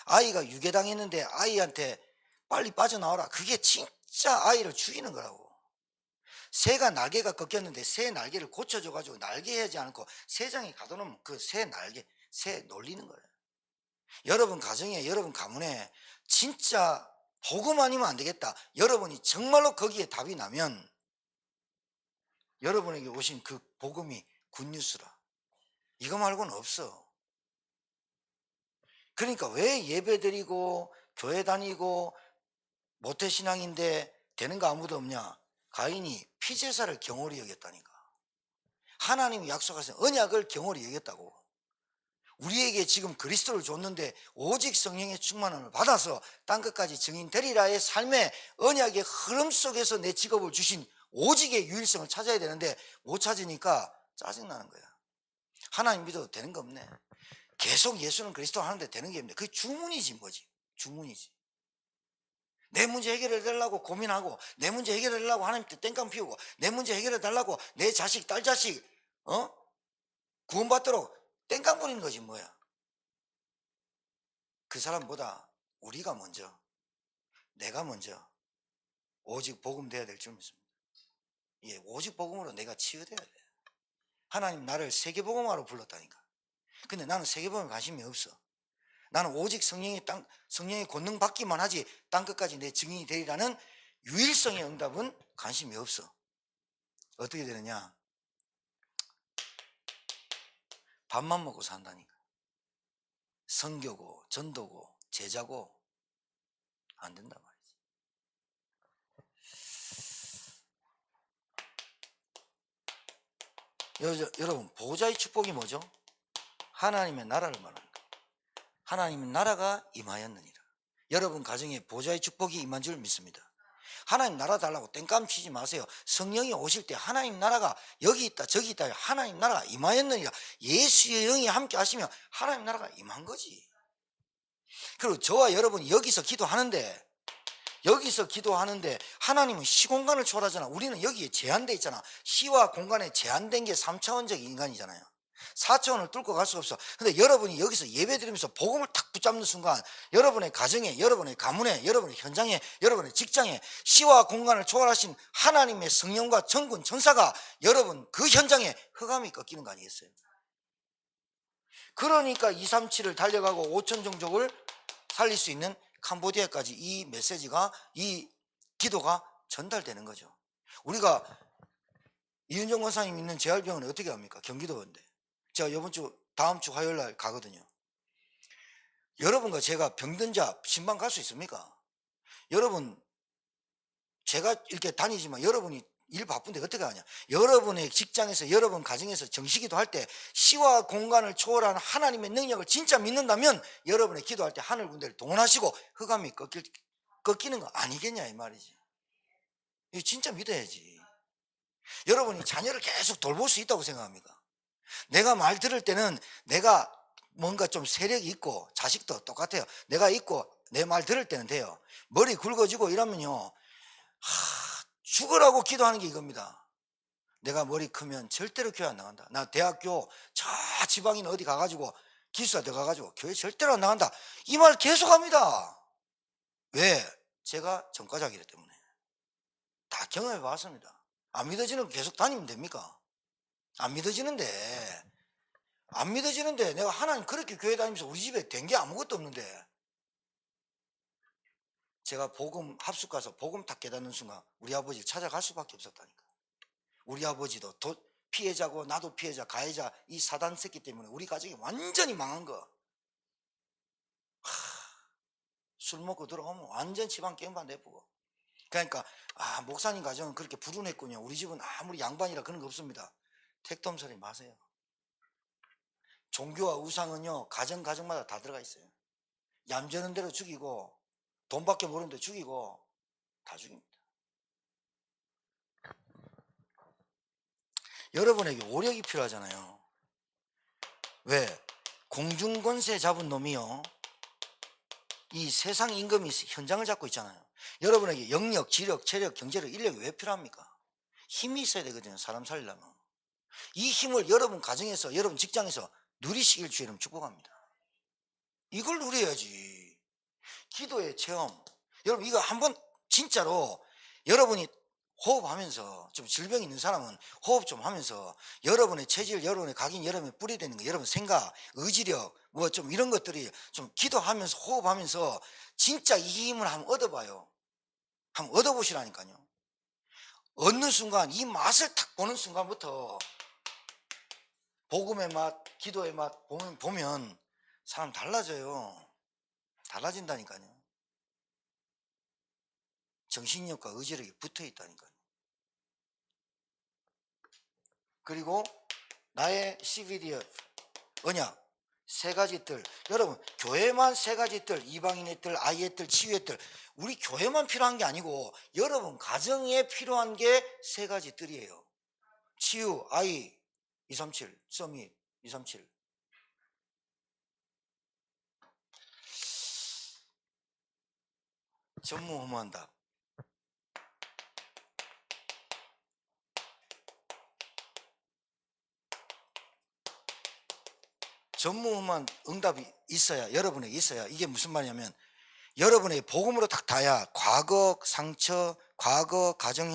아이가 유괴당했는데 아이한테 빨리 빠져나와라, 그게 진짜 아이를 죽이는 거라고. 새가 날개가 꺾였는데 새 날개를 고쳐줘가지고 날개 하지 않고 새장에 가둬놓으면 그 새 날개, 새 놀리는 거예요. 여러분 가정에, 여러분 가문에 진짜 복음 아니면 안 되겠다, 여러분이 정말로 거기에 답이 나면 여러분에게 오신 그 복음이 굿뉴스라. 이거 말고는 없어. 그러니까 왜 예배 드리고 교회 다니고 모태신앙인데 되는 거 아무도 없냐? 가인이 피제사를 경홀히 여겼다니까. 하나님이 약속하신 언약을 경홀히 여겼다고. 우리에게 지금 그리스도를 줬는데 오직 성령의 충만함을 받아서 땅끝까지 증인 되리라의 삶의 언약의 흐름 속에서 내 직업을 주신 오직의 유일성을 찾아야 되는데 못 찾으니까 짜증나는 거야. 하나님 믿어도 되는 거 없네. 계속 예수는 그리스도 하는데 되는 게 없네. 그게 주문이지 뭐지. 주문이지. 내 문제 해결해 달라고 고민하고, 내 문제 해결해 달라고 하나님께 땡깡 피우고, 내 문제 해결해 달라고 내 자식 딸 자식 구원받도록 땡깡 부리는 거지 뭐야. 그 사람보다 우리가 먼저, 내가 먼저 오직 복음 돼야 될 줄 믿습니다. 예, 오직 복음으로 내가 치유돼야 돼. 하나님 나를 세계복음화로 불렀다니까. 근데 나는 세계복음에 관심이 없어. 나는 오직 성령의 권능 받기만 하지 땅끝까지 내 증인이 되리라는 유일성의 응답은 관심이 없어. 어떻게 되느냐? 밥만 먹고 산다니까. 선교고 전도고 제자고 안 된단 말이지. 여러분, 보호자의 축복이 뭐죠? 하나님의 나라를 말하는 거예요. 하나님의 나라가 임하였느니라. 여러분 가정에 보호자의 축복이 임한 줄 믿습니다. 하나님 나라 달라고 땡깡 치지 마세요. 성령이 오실 때 하나님 나라가 여기 있다 저기 있다, 하나님 나라가 임하였느니라. 예수의 영이 함께 하시면 하나님 나라가 임한 거지. 그리고 저와 여러분이 여기서 기도하는데 하나님은 시공간을 초월하잖아. 우리는 여기에 제한돼 있잖아. 시와 공간에 제한된 게 3차원적 인간이잖아요. 4차원을 뚫고 갈 수가 없어. 근데 여러분이 여기서 예배 드리면서 복음을 탁 붙잡는 순간 여러분의 가정에, 여러분의 가문에, 여러분의 현장에, 여러분의 직장에 시와 공간을 초월하신 하나님의 성령과 전군 천사가 여러분 그 현장에 흑암이 꺾이는 거 아니겠어요? 그러니까 237을 달려가고 5천 종족을 살릴 수 있는 캄보디아까지 이 메시지가, 이 기도가 전달되는 거죠. 우리가 이은정 권사님 있는 재활병원에 어떻게 합니까? 경기도인데 제가 다음 주 화요일 날 가거든요. 여러분과 제가 병든 자 신방 갈 수 있습니까? 여러분, 제가 이렇게 다니지만 여러분이 일 바쁜데 어떻게 하냐? 여러분의 직장에서, 여러분 가정에서 정식기도 할 때 시와 공간을 초월하는 하나님의 능력을 진짜 믿는다면 여러분의 기도할 때 하늘 군대를 동원하시고 흑암이 꺾이는 거 아니겠냐 이 말이지. 이거 진짜 믿어야지. 여러분이 자녀를 계속 돌볼 수 있다고 생각합니까? 내가 말 들을 때는 내가 뭔가 좀 세력이 있고, 자식도 똑같아요. 내가 있고 내 말 들을 때는 돼요. 머리 굵어지고 이러면요, 죽으라고 기도하는 게 이겁니다. 내가 머리 크면 절대로 교회 안 나간다. 나 대학교 저 지방인 어디 가가지고 기숙사 들어가가지고 교회 절대로 안 나간다, 이 말 계속합니다. 왜? 제가 전과자기기 때문에 다 경험해 봤습니다. 안 믿어지는 거 계속 다니면 됩니까? 안 믿어지는데, 안 믿어지는데 내가 하나님 그렇게 교회 다니면서 우리 집에 된 게 아무것도 없는데, 제가 복음 합숙 가서 복음 딱 깨닫는 순간 우리 아버지를 찾아갈 수밖에 없었다니까. 우리 아버지도 피해자고 나도 피해자, 가해자, 이 사단 새끼 때문에 우리 가족이 완전히 망한 거. 술 먹고 들어오면 완전 집안 깨운반 내쁘고. 그러니까 목사님 가정은 그렇게 불운했군요. 우리 집은 아무리 양반이라 그런 거 없습니다. 택돔 소리 마세요. 종교와 우상은요 가정마다 다 들어가 있어요. 얌전한 대로 죽이고 돈밖에 모르는데 죽이고 다 죽입니다. 여러분에게 오력이 필요하잖아요. 왜? 공중권세 잡은 놈이요 이 세상 임금이 현장을 잡고 있잖아요. 여러분에게 영력, 지력, 체력, 경제력, 인력이 왜 필요합니까? 힘이 있어야 되거든요. 사람 살리려면. 이 힘을 여러분 가정에서, 여러분 직장에서 누리시길 주의 이름 축복합니다. 이걸 누려야지. 기도의 체험. 여러분 이거 한번 진짜로 여러분이 호흡하면서, 좀 질병 있는 사람은 호흡 좀 하면서 여러분의 체질, 여러분의 각인, 여러분의 뿌리 되는 거, 여러분 생각, 의지력 뭐 좀 이런 것들이 좀 기도하면서 호흡하면서 진짜 이 힘을 한번 얻어봐요. 한번 얻어보시라니까요. 얻는 순간 이 맛을 탁 보는 순간부터 복음의 맛, 기도의 맛 보면 사람 달라져요. 달라진다니까요. 정신력과 의지력이 붙어 있다니까요. 그리고 나의 CVD 언약 세 가지 뜰. 여러분 교회만 세 가지 뜰, 이방인의 뜰, 아이의 뜰, 치유의 뜰. 우리 교회만 필요한 게 아니고 여러분 가정에 필요한 게 세 가지 뜰이에요. 치유, 아이 237, 서밋 237. 전무후무한다. 전무후무한 응답이 있어야, 여러분에게 있어야. 이게 무슨 말이냐면 여러분의 복음으로 딱 닿아야 과거 상처, 과거 가정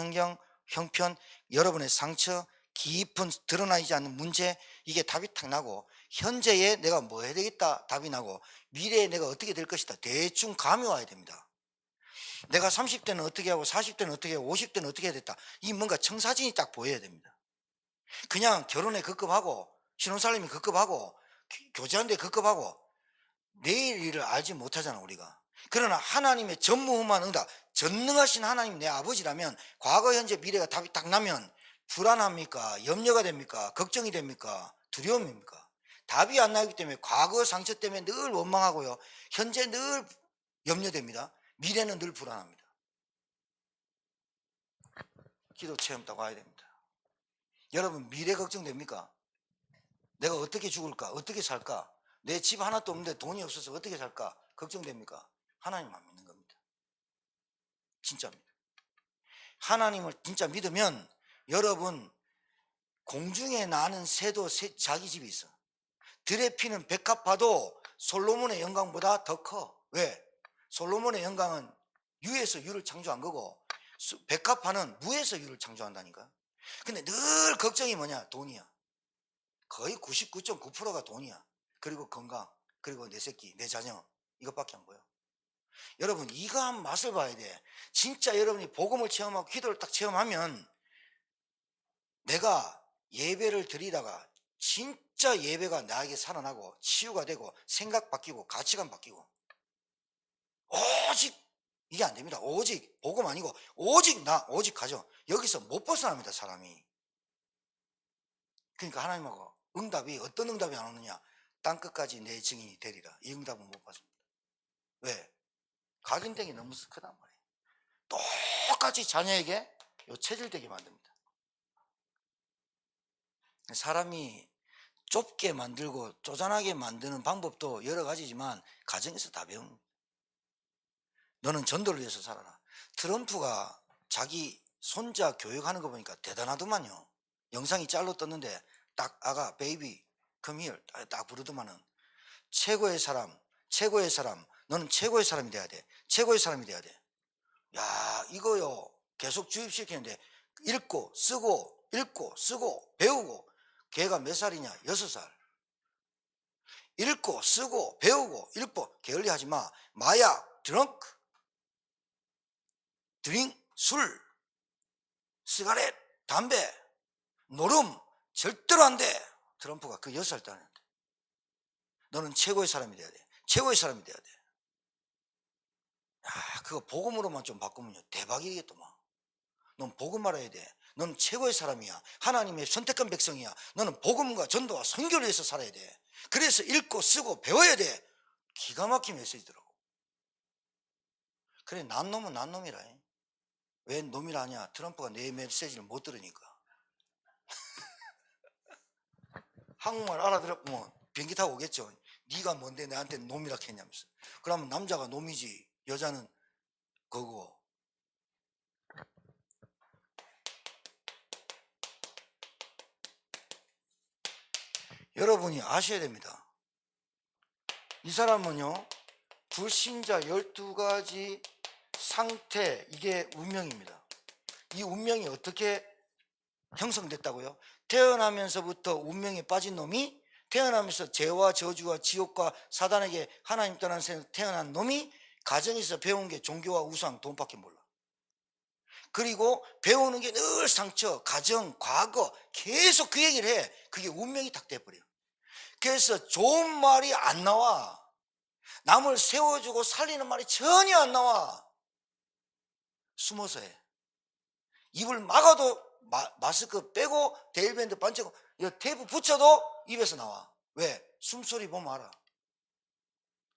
형편, 여러분의 상처, 깊은 드러나지 않는 문제, 이게 답이 탁 나고 현재에 내가 뭐 해야 되겠다 답이 나고 미래에 내가 어떻게 될 것이다 대충 감이 와야 됩니다. 내가 30대는 어떻게 하고 40대는 어떻게 하고 50대는 어떻게 해야 됐다, 이 뭔가 청사진이 딱 보여야 됩니다. 그냥 결혼에 급급하고 신혼살림이 급급하고 교제하는데 급급하고 내일 일을 알지 못하잖아 우리가. 그러나 하나님의 전무후무한 응답, 전능하신 하나님 내 아버지라면 과거 현재 미래가 답이 딱 나면 불안합니까? 염려가 됩니까? 걱정이 됩니까? 두려움입니까? 답이 안 나기 때문에 과거 상처 때문에 늘 원망하고요, 현재 늘 염려됩니다. 미래는 늘 불안합니다. 기도 체험 딱 와야 됩니다. 여러분 미래 걱정됩니까? 내가 어떻게 죽을까? 어떻게 살까? 내 집 하나도 없는데 돈이 없어서 어떻게 살까? 걱정됩니까? 하나님만 믿는 겁니다. 진짜입니다. 하나님을 진짜 믿으면 여러분 공중에 나는 새도 자기 집이 있어. 들에 피는 백합화도 솔로몬의 영광보다 더 커. 왜? 솔로몬의 영광은 유에서 유를 창조한 거고 백합화는 무에서 유를 창조한다니까. 근데 늘 걱정이 뭐냐? 돈이야. 거의 99.9%가 돈이야. 그리고 건강, 그리고 내 새끼, 내 자녀, 이것밖에 안 보여. 여러분 이거 한 맛을 봐야 돼. 진짜 여러분이 복음을 체험하고 기도를 딱 체험하면 내가 예배를 드리다가 진짜 예배가 나에게 살아나고 치유가 되고 생각 바뀌고 가치관 바뀌고, 오직 이게 안 됩니다. 오직 복음 아니고 오직 오직 가죠. 여기서 못 벗어납니다 사람이. 그러니까 하나님하고 응답이 어떤 응답이 안 오느냐? 땅끝까지 내 증인이 되리라. 이 응답은 못 받습니다. 왜? 각인되기 너무 크단 말이에요. 똑같이 자녀에게 요 체질되게 만듭니다. 사람이 좁게 만들고 쪼잔하게 만드는 방법도 여러 가지지만 가정에서 다 배웁니다. 너는 전도를 위해서 살아라. 트럼프가 자기 손자 교육하는 거 보니까 대단하더만요. 영상이 짤로 떴는데 딱 아가 베이비 come here 딱 부르더만은 최고의 사람, 너는 최고의 사람이 돼야 돼. 최고의 사람이 돼야 돼. 야 이거요 계속 주입시키는데 읽고 쓰고 읽고 쓰고 배우고. 걔가 몇 살이냐? 6살. 읽고 쓰고 배우고 읽고. 게을리하지 마. 마약, 드렁크, 드링, 술, 시가렛, 담배, 노름 절대로 안 돼. 트럼프가 그 6살 때 하는데. 너는 최고의 사람이 돼야 돼. 최고의 사람이 돼야 돼. 야, 그거 복음으로만 좀 바꾸면요 대박이겠더만. 넌 복음 알아야 돼. 넌 최고의 사람이야. 하나님의 선택한 백성이야. 너는 복음과 전도와 선교를 위해서 살아야 돼. 그래서 읽고 쓰고 배워야 돼. 기가 막힌 메시지더라고. 그래, 난 놈은 난 놈이라. 왜 놈이라 하냐? 트럼프가 내 메시지를 못 들으니까. 한국말 알아들었구먼 비행기 타고 오겠죠. 네가 뭔데 내한테 놈이라 했냐면서. 그러면 남자가 놈이지 여자는 그거. 여러분이 아셔야 됩니다. 이 사람은요 불신자 12가지 상태, 이게 운명입니다. 이 운명이 어떻게 형성됐다고요? 태어나면서부터 운명에 빠진 놈이, 태어나면서 죄와 저주와 지옥과 사단에게 하나님 떠난 세상 태어난 놈이 가정에서 배운 게 종교와 우상, 돈밖에 몰라. 그리고 배우는 게 늘 상처, 가정, 과거 계속 그 얘기를 해. 그게 운명이 딱 돼버려요. 그래서 좋은 말이 안 나와. 남을 세워주고 살리는 말이 전혀 안 나와. 숨어서 해. 입을 막아도 마스크 빼고 데일밴드 반짝고 테이프 붙여도 입에서 나와. 왜? 숨소리 보면 알아.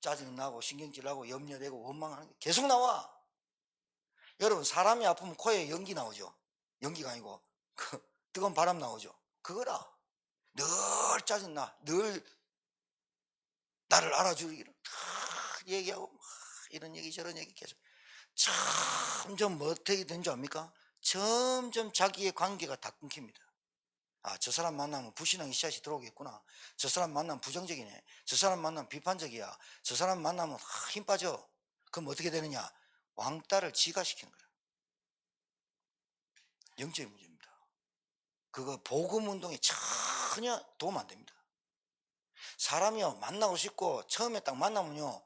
짜증나고 신경질나고 염려되고 원망하는 게 계속 나와. 여러분, 사람이 아프면 코에 연기 나오죠. 연기가 아니고 뜨거운 바람 나오죠. 그거라. 늘 짜증나. 늘 나를 알아주기를 얘기하고 이런 얘기 저런 얘기 계속. 점점 어떻게 된 줄 압니까? 점점 자기의 관계가 다 끊깁니다. 아, 저 사람 만나면 불신앙이 씨앗이 들어오겠구나. 저 사람 만나면 부정적이네. 저 사람 만나면 비판적이야. 저 사람 만나면 힘 빠져. 그럼 어떻게 되느냐? 왕따를 지가시키는 거야. 영적인 문제입니다. 그거 복음 운동에 전혀 도움 안 됩니다. 사람이요 만나고 싶고 처음에 딱 만나면요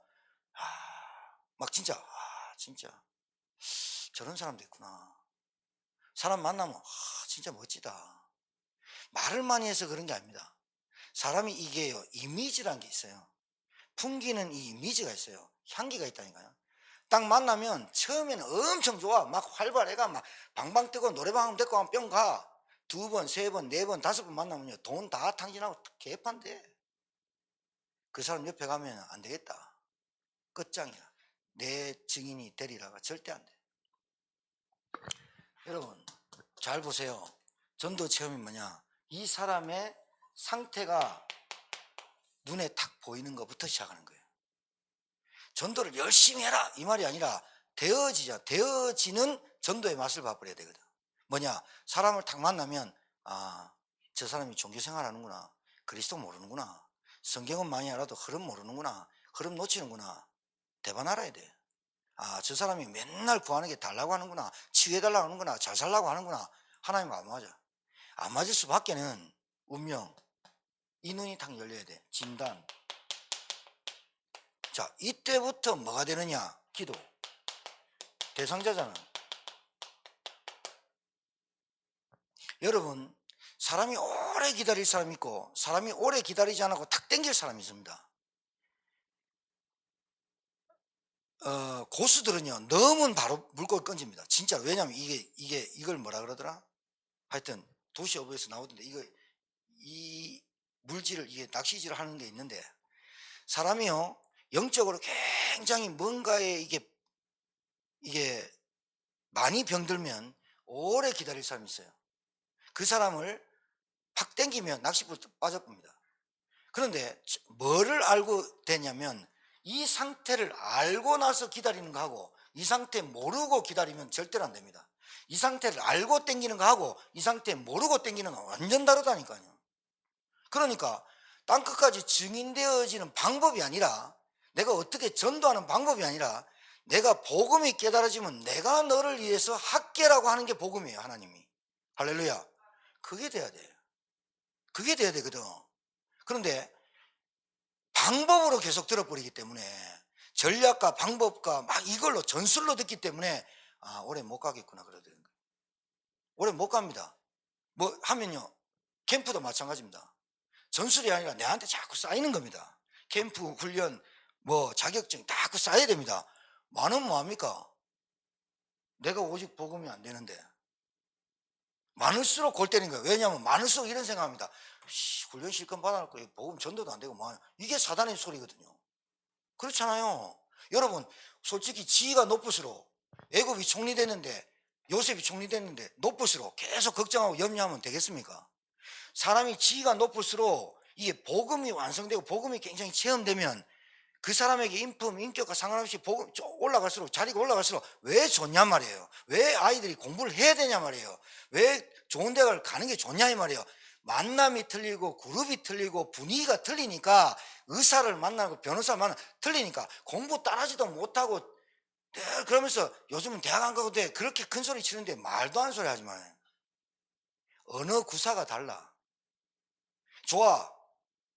막 진짜 저런 사람도 있구나. 사람 만나면 진짜 멋지다. 말을 많이 해서 그런 게 아닙니다. 사람이 이게요 이미지라는 게 있어요. 풍기는 이 이미지가 있어요. 향기가 있다니까요. 딱 만나면 처음에는 엄청 좋아. 막 활발해가 막 방방 뜨고 노래방 데리고 가면 뿅 가. 2번, 3번, 4번, 5번 만나면요 돈 다 탕진하고 개판돼. 그 사람 옆에 가면 안 되겠다. 끝장이야. 내 증인이 되리라가 절대 안 돼. 여러분 잘 보세요. 전도 체험이 뭐냐? 이 사람의 상태가 눈에 탁 보이는 것부터 시작하는 거예요. 전도를 열심히 해라 이 말이 아니라 되어지자. 되어지는 전도의 맛을 봐버려야 되거든. 뭐냐? 사람을 탁 만나면 저 사람이 종교생활 하는구나. 그리스도 모르는구나. 성경은 많이 알아도 흐름 모르는구나. 흐름 놓치는구나. 대반 알아야 돼. 저 사람이 맨날 구하는 게 달라고 하는구나. 치유해달라고 하는구나. 잘 살라고 하는구나. 하나님과 안 맞아. 안 맞을 수밖에는 운명. 이 눈이 탁 열려야 돼. 진단. 자, 이때부터 뭐가 되느냐? 기도. 대상자잖아. 여러분, 사람이 오래 기다릴 사람이 있고 사람이 오래 기다리지 않고 탁 땡길 사람이 있습니다. 고수들은요 너무 바로 물꼬를 건집니다. 진짜. 왜냐면 이걸 뭐라 그러더라? 하여튼 도시어부에서 나오던데 이 물질을 이게 낚시질을 하는 게 있는데, 사람이요 영적으로 굉장히 뭔가에 이게 많이 병들면 오래 기다릴 사람이 있어요. 그 사람을 팍 땡기면 낚시부터 빠져봅니다. 그런데 뭐를 알고 되냐면 이 상태를 알고 나서 기다리는 거하고 이 상태 모르고 기다리면 절대로 안 됩니다. 이 상태를 알고 땡기는 거하고 이 상태 모르고 땡기는 건 완전 다르다니까요. 그러니까 땅끝까지 증인되어지는 방법이 아니라, 내가 어떻게 전도하는 방법이 아니라, 내가 복음이 깨달아지면 내가 너를 위해서 할게라고 하는 게 복음이에요. 하나님이 할렐루야. 그게 돼야 돼. 그게 돼야 되거든. 그런데 방법으로 계속 들어버리기 때문에 전략과 방법과 막 이걸로 전술로 듣기 때문에 아, 오래 못 가겠구나 그러더라고요. 오래 못 갑니다. 뭐 하면요. 캠프도 마찬가지입니다. 전술이 아니라 내한테 자꾸 쌓이는 겁니다. 캠프, 훈련, 뭐 자격증 자꾸 쌓여야 됩니다. 많으면 뭐합니까? 내가 오직 복음이 안 되는데. 많을수록 골 때리는 거예요. 왜냐하면 많을수록 이런 생각합니다. 훈련 실컷 받아놓고 복음 전도도 안 되고 뭐 이게 사단의 소리거든요. 그렇잖아요. 여러분 솔직히 지위가 높을수록 애굽이 총리 됐는데 요셉이 총리 됐는데 높을수록 계속 걱정하고 염려하면 되겠습니까? 사람이 지위가 높을수록 이게 복음이 완성되고 복음이 굉장히 체험되면 그 사람에게 인품, 인격과 상관없이 복음 올라갈수록 자리가 올라갈수록 왜 좋냐 말이에요. 왜 아이들이 공부를 해야 되냐 말이에요. 왜 좋은 대학을 가는 게 좋냐 이 말이에요. 만남이 틀리고 그룹이 틀리고 분위기가 틀리니까 의사를 만나고 변호사를 만나고 틀리니까 공부 따라하지도 못하고 늘 그러면서 요즘은 대학 안 가도 돼 그렇게 큰 소리 치는데 말도 안 소리 하지 마요. 언어 구사가 달라. 좋아.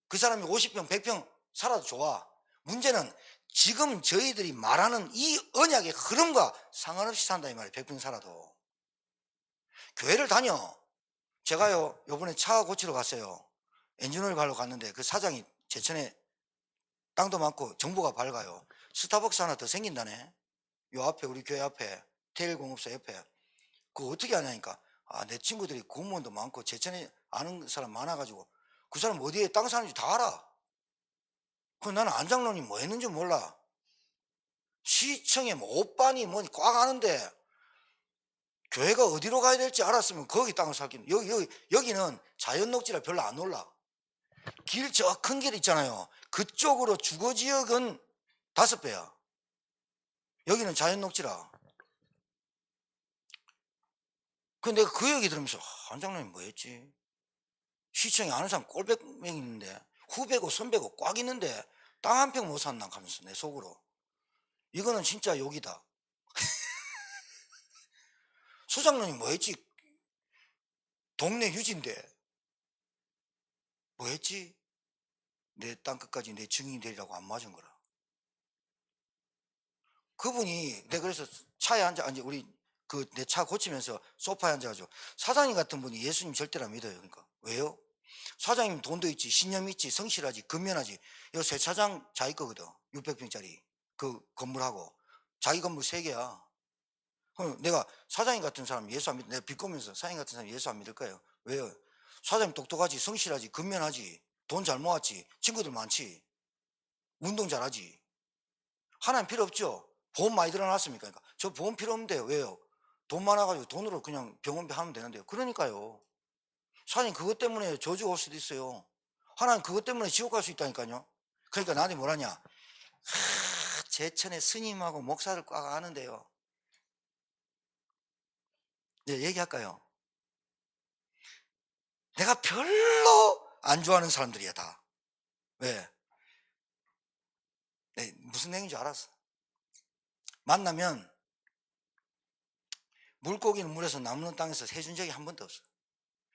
그 사람이 50평 100평 살아도 좋아. 문제는 지금 저희들이 말하는 이 언약의 흐름과 상관없이 산다 이 말이에요. 100평 살아도. 교회를 다녀. 제가요 요번에 차 고치러 갔어요. 엔진오일 가러 갔는데 그 사장이 제천에 땅도 많고 정보가 밝아요. 스타벅스 하나 더 생긴다네. 요 앞에 우리 교회 앞에 테일공업사 옆에. 그거 어떻게 하냐니까 아, 내 친구들이 공무원도 많고 제천에 아는 사람 많아가지고 그 사람 어디에 땅 사는지 다 알아. 그 나는 안장로님 뭐 했는지 몰라. 시청에 뭐 옷반이 뭐니 꽉 아는데 교회가 어디로 가야 될지 알았으면 거기 땅을 살기는 여기는 자연 녹지라 별로 안 올라. 길 저 큰 길 있잖아요. 그쪽으로 주거 지역은 5배야. 여기는 자연 녹지라. 근데 내가 그 얘기 들으면서 안장로님 뭐 했지? 시청에 아는 사람 꼴백 명 있는데 후배고 선배고 꽉 있는데 땅 한 평 못 샀나 하면서 내 속으로 이거는 진짜 욕이다. 수장님이 뭐 했지? 동네 유지인데 뭐 했지? 내 땅끝까지 내 증인이 되리라고 안 맞은 거라. 그분이 내가 그래서 차에 앉아 우리 그 내 차 고치면서 소파에 앉아가지고 사장님 같은 분이 예수님 절대로 안 믿어요. 그러니까 왜요? 사장님 돈도 있지 신념 있지 성실하지 근면하지. 이 세차장 자기 거거든. 600평짜리 그 건물하고 자기 건물 3개야. 그럼 내가 사장님 같은 사람 예수 안 믿, 내가 비꼬면서 사장님 같은 사람 예수 안 믿을 거예요. 왜요? 사장님 똑똑하지, 성실하지, 근면하지, 돈 잘 모았지, 친구들 많지, 운동 잘하지. 하나님 필요 없죠? 보험 많이 들어놨습니까? 그러니까 저 보험 필요 없는데요. 왜요? 돈 많아가지고 돈으로 그냥 병원비 하면 되는데요. 그러니까요. 사장님 그것 때문에 저주가 올 수도 있어요. 하나님 그것 때문에 지옥 갈 수 있다니까요. 그러니까 나한테 뭐라냐? 제천에 스님하고 목사를 꽉 아는데요. 네, 얘기할까요? 내가 별로 안 좋아하는 사람들이야 다. 왜? 네, 무슨 내용인 줄 알았어. 만나면 물고기는 물에서 나무는 땅에서 해준 적이 한 번도 없어.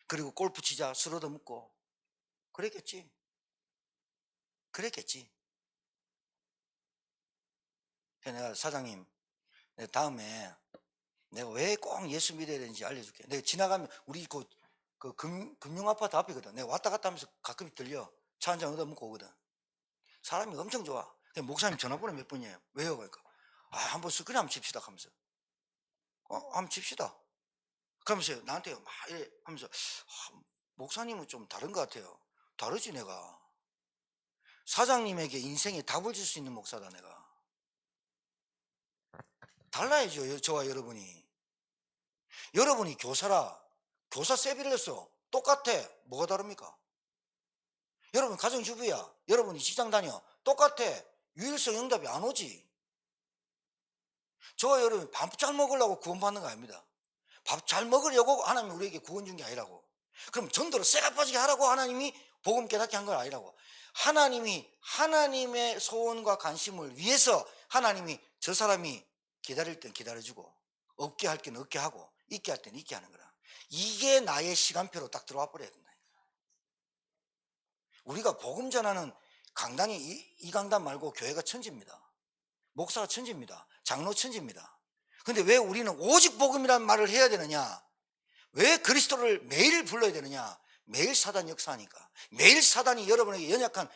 그리고 골프 치자 술 얻어먹고 그랬겠지. 그랬겠지. 그래서 내가 사장님 내가 다음에 내가 왜 꼭 예수 믿어야 되는지 알려줄게. 내가 지나가면 우리 그 금융아파트 앞이거든. 내가 왔다 갔다 하면서 가끔 들려. 차 한잔 얻어먹고 오거든. 사람이 엄청 좋아. 목사님 전화번호 몇 번이에요? 왜요? 그러니까 한번 스크린 한번 칩시다 하면서 한번 칩시다. 그러면서 나한테 막 이래 하면서 목사님은 좀 다른 것 같아요. 다르지 내가. 사장님에게 인생에 답을 줄 수 있는 목사다 내가. 달라야죠 저와 여러분이. 여러분이 교사라. 교사 세비를 냈어. 똑같아. 뭐가 다릅니까? 여러분 가정주부야. 여러분이 직장 다녀. 똑같아. 유일성 응답이 안 오지. 저와 여러분이 밥 잘 먹으려고 구원받는 거 아닙니다. 밥 잘 먹으려고 하나님이 우리에게 구원 준 게 아니라고. 그럼 전도로 쇠가 빠지게 하라고 하나님이 복음 깨닫게 한 건 아니라고. 하나님이 하나님의 소원과 관심을 위해서 하나님이 저 사람이 기다릴 땐 기다려주고 없게 할 때는 없게 하고 있게 할 때는 있게 하는 거라. 이게 나의 시간표로 딱 들어와 버려야 된다. 우리가 복음 전하는 강단이 이 강단 말고 교회가 천지입니다. 목사가 천지입니다. 장로 천지입니다. 근데 왜 우리는 오직 복음이라는 말을 해야 되느냐? 왜 그리스도를 매일 불러야 되느냐? 매일 사단 역사하니까. 매일 사단이 여러분에게 연약한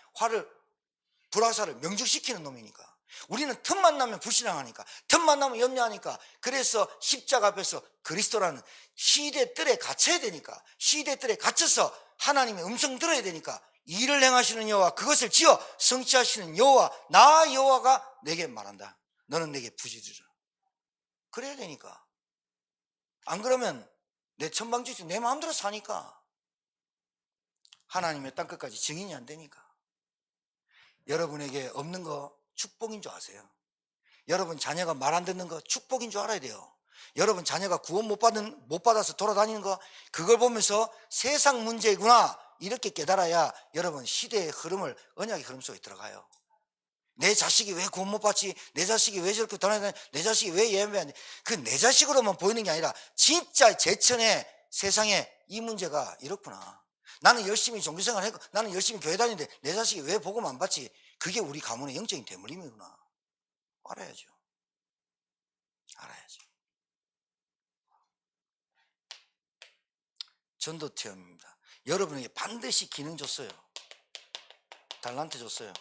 불화살을 명중시키는 놈이니까. 우리는 틈만 나면 불신앙하니까, 틈만 나면 염려하니까. 그래서 십자가 앞에서 그리스도라는 시대뜰에 갇혀야 되니까, 시대뜰에 갇혀서 하나님의 음성 들어야 되니까, 일을 행하시는 여호와, 그것을 지어 성취하시는 여호와, 나 여호와가 내게 말한다. 너는 내게 부지 주라. 그래야 되니까. 안 그러면 내 천방지축 내 마음대로 사니까 하나님의 땅끝까지 증인이 안 되니까. 여러분에게 없는 거 축복인 줄 아세요? 여러분 자녀가 말 안 듣는 거 축복인 줄 알아야 돼요. 여러분 자녀가 구원 못 받아서 돌아다니는 거, 그걸 보면서 세상 문제구나 이렇게 깨달아야 여러분 시대의 흐름을, 언약의 흐름 속에 들어가요. 내 자식이 왜 구원 못 받지? 내 자식이 왜 저렇게 돌아다니냐? 내 자식이 왜 예배 안 돼? 그 내 자식으로만 보이는 게 아니라 진짜 제천의 세상에 이 문제가 이렇구나. 나는 열심히 종교생활 했고, 나는 열심히 교회 다니는데 내 자식이 왜 복음 안 받지? 그게 우리 가문의 영적인 대물림이구나. 알아야죠. 알아야죠. 전도 체험입니다. 여러분에게 반드시 기능 줬어요. 달란트 줬어요.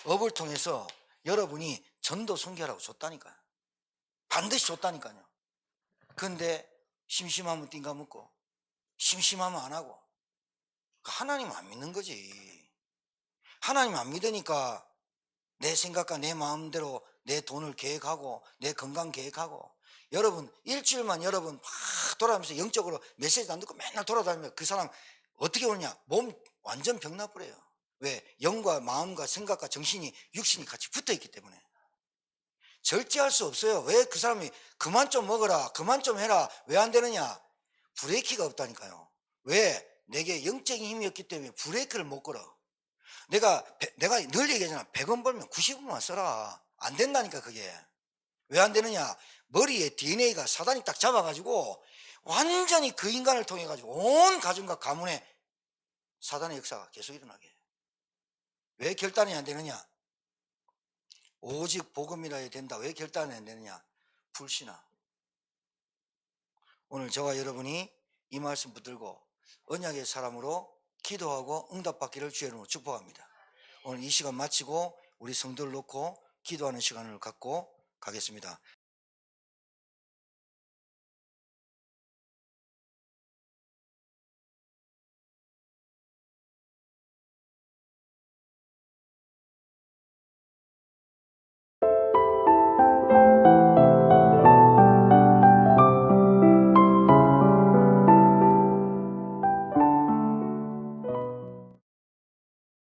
업을 통해서 여러분이 전도 선교하라고 줬다니까요. 반드시 줬다니까요. 그런데 심심하면 띵가 먹고, 심심하면 안 하고. 하나님 안 믿는 거지. 하나님 안 믿으니까 내 생각과 내 마음대로 내 돈을 계획하고 내 건강 계획하고. 여러분 일주일만 여러분 막 돌아다니면서 영적으로 메시지 안 듣고 맨날 돌아다니면 그 사람 어떻게 오느냐? 몸 완전 병나버려요. 왜? 영과 마음과 생각과 정신이, 육신이 같이 붙어있기 때문에. 절제할 수 없어요. 왜 그 사람이 그만 좀 먹어라, 그만 좀 해라, 왜 안 되느냐? 브레이크가 없다니까요. 왜? 내게 영적인 힘이 없기 때문에 브레이크를 못 걸어. 내가 늘 얘기하잖아. 100원 벌면 90원만 써라. 안 된다니까 그게. 왜 안 되느냐? 머리에 DNA가 사단이 딱 잡아가지고 완전히 그 인간을 통해 가지고 온 가정과 가문에 사단의 역사가 계속 일어나게 해요. 왜 결단이 안 되느냐? 오직 복음이라 해야 된다. 왜 결단이 안 되느냐? 불신앙. 오늘 저와 여러분이 이 말씀 붙들고 언약의 사람으로 기도하고 응답받기를 주의 이름으로 축복합니다. 오늘 이 시간 마치고 우리 성도를 놓고 기도하는 시간을 갖고 가겠습니다.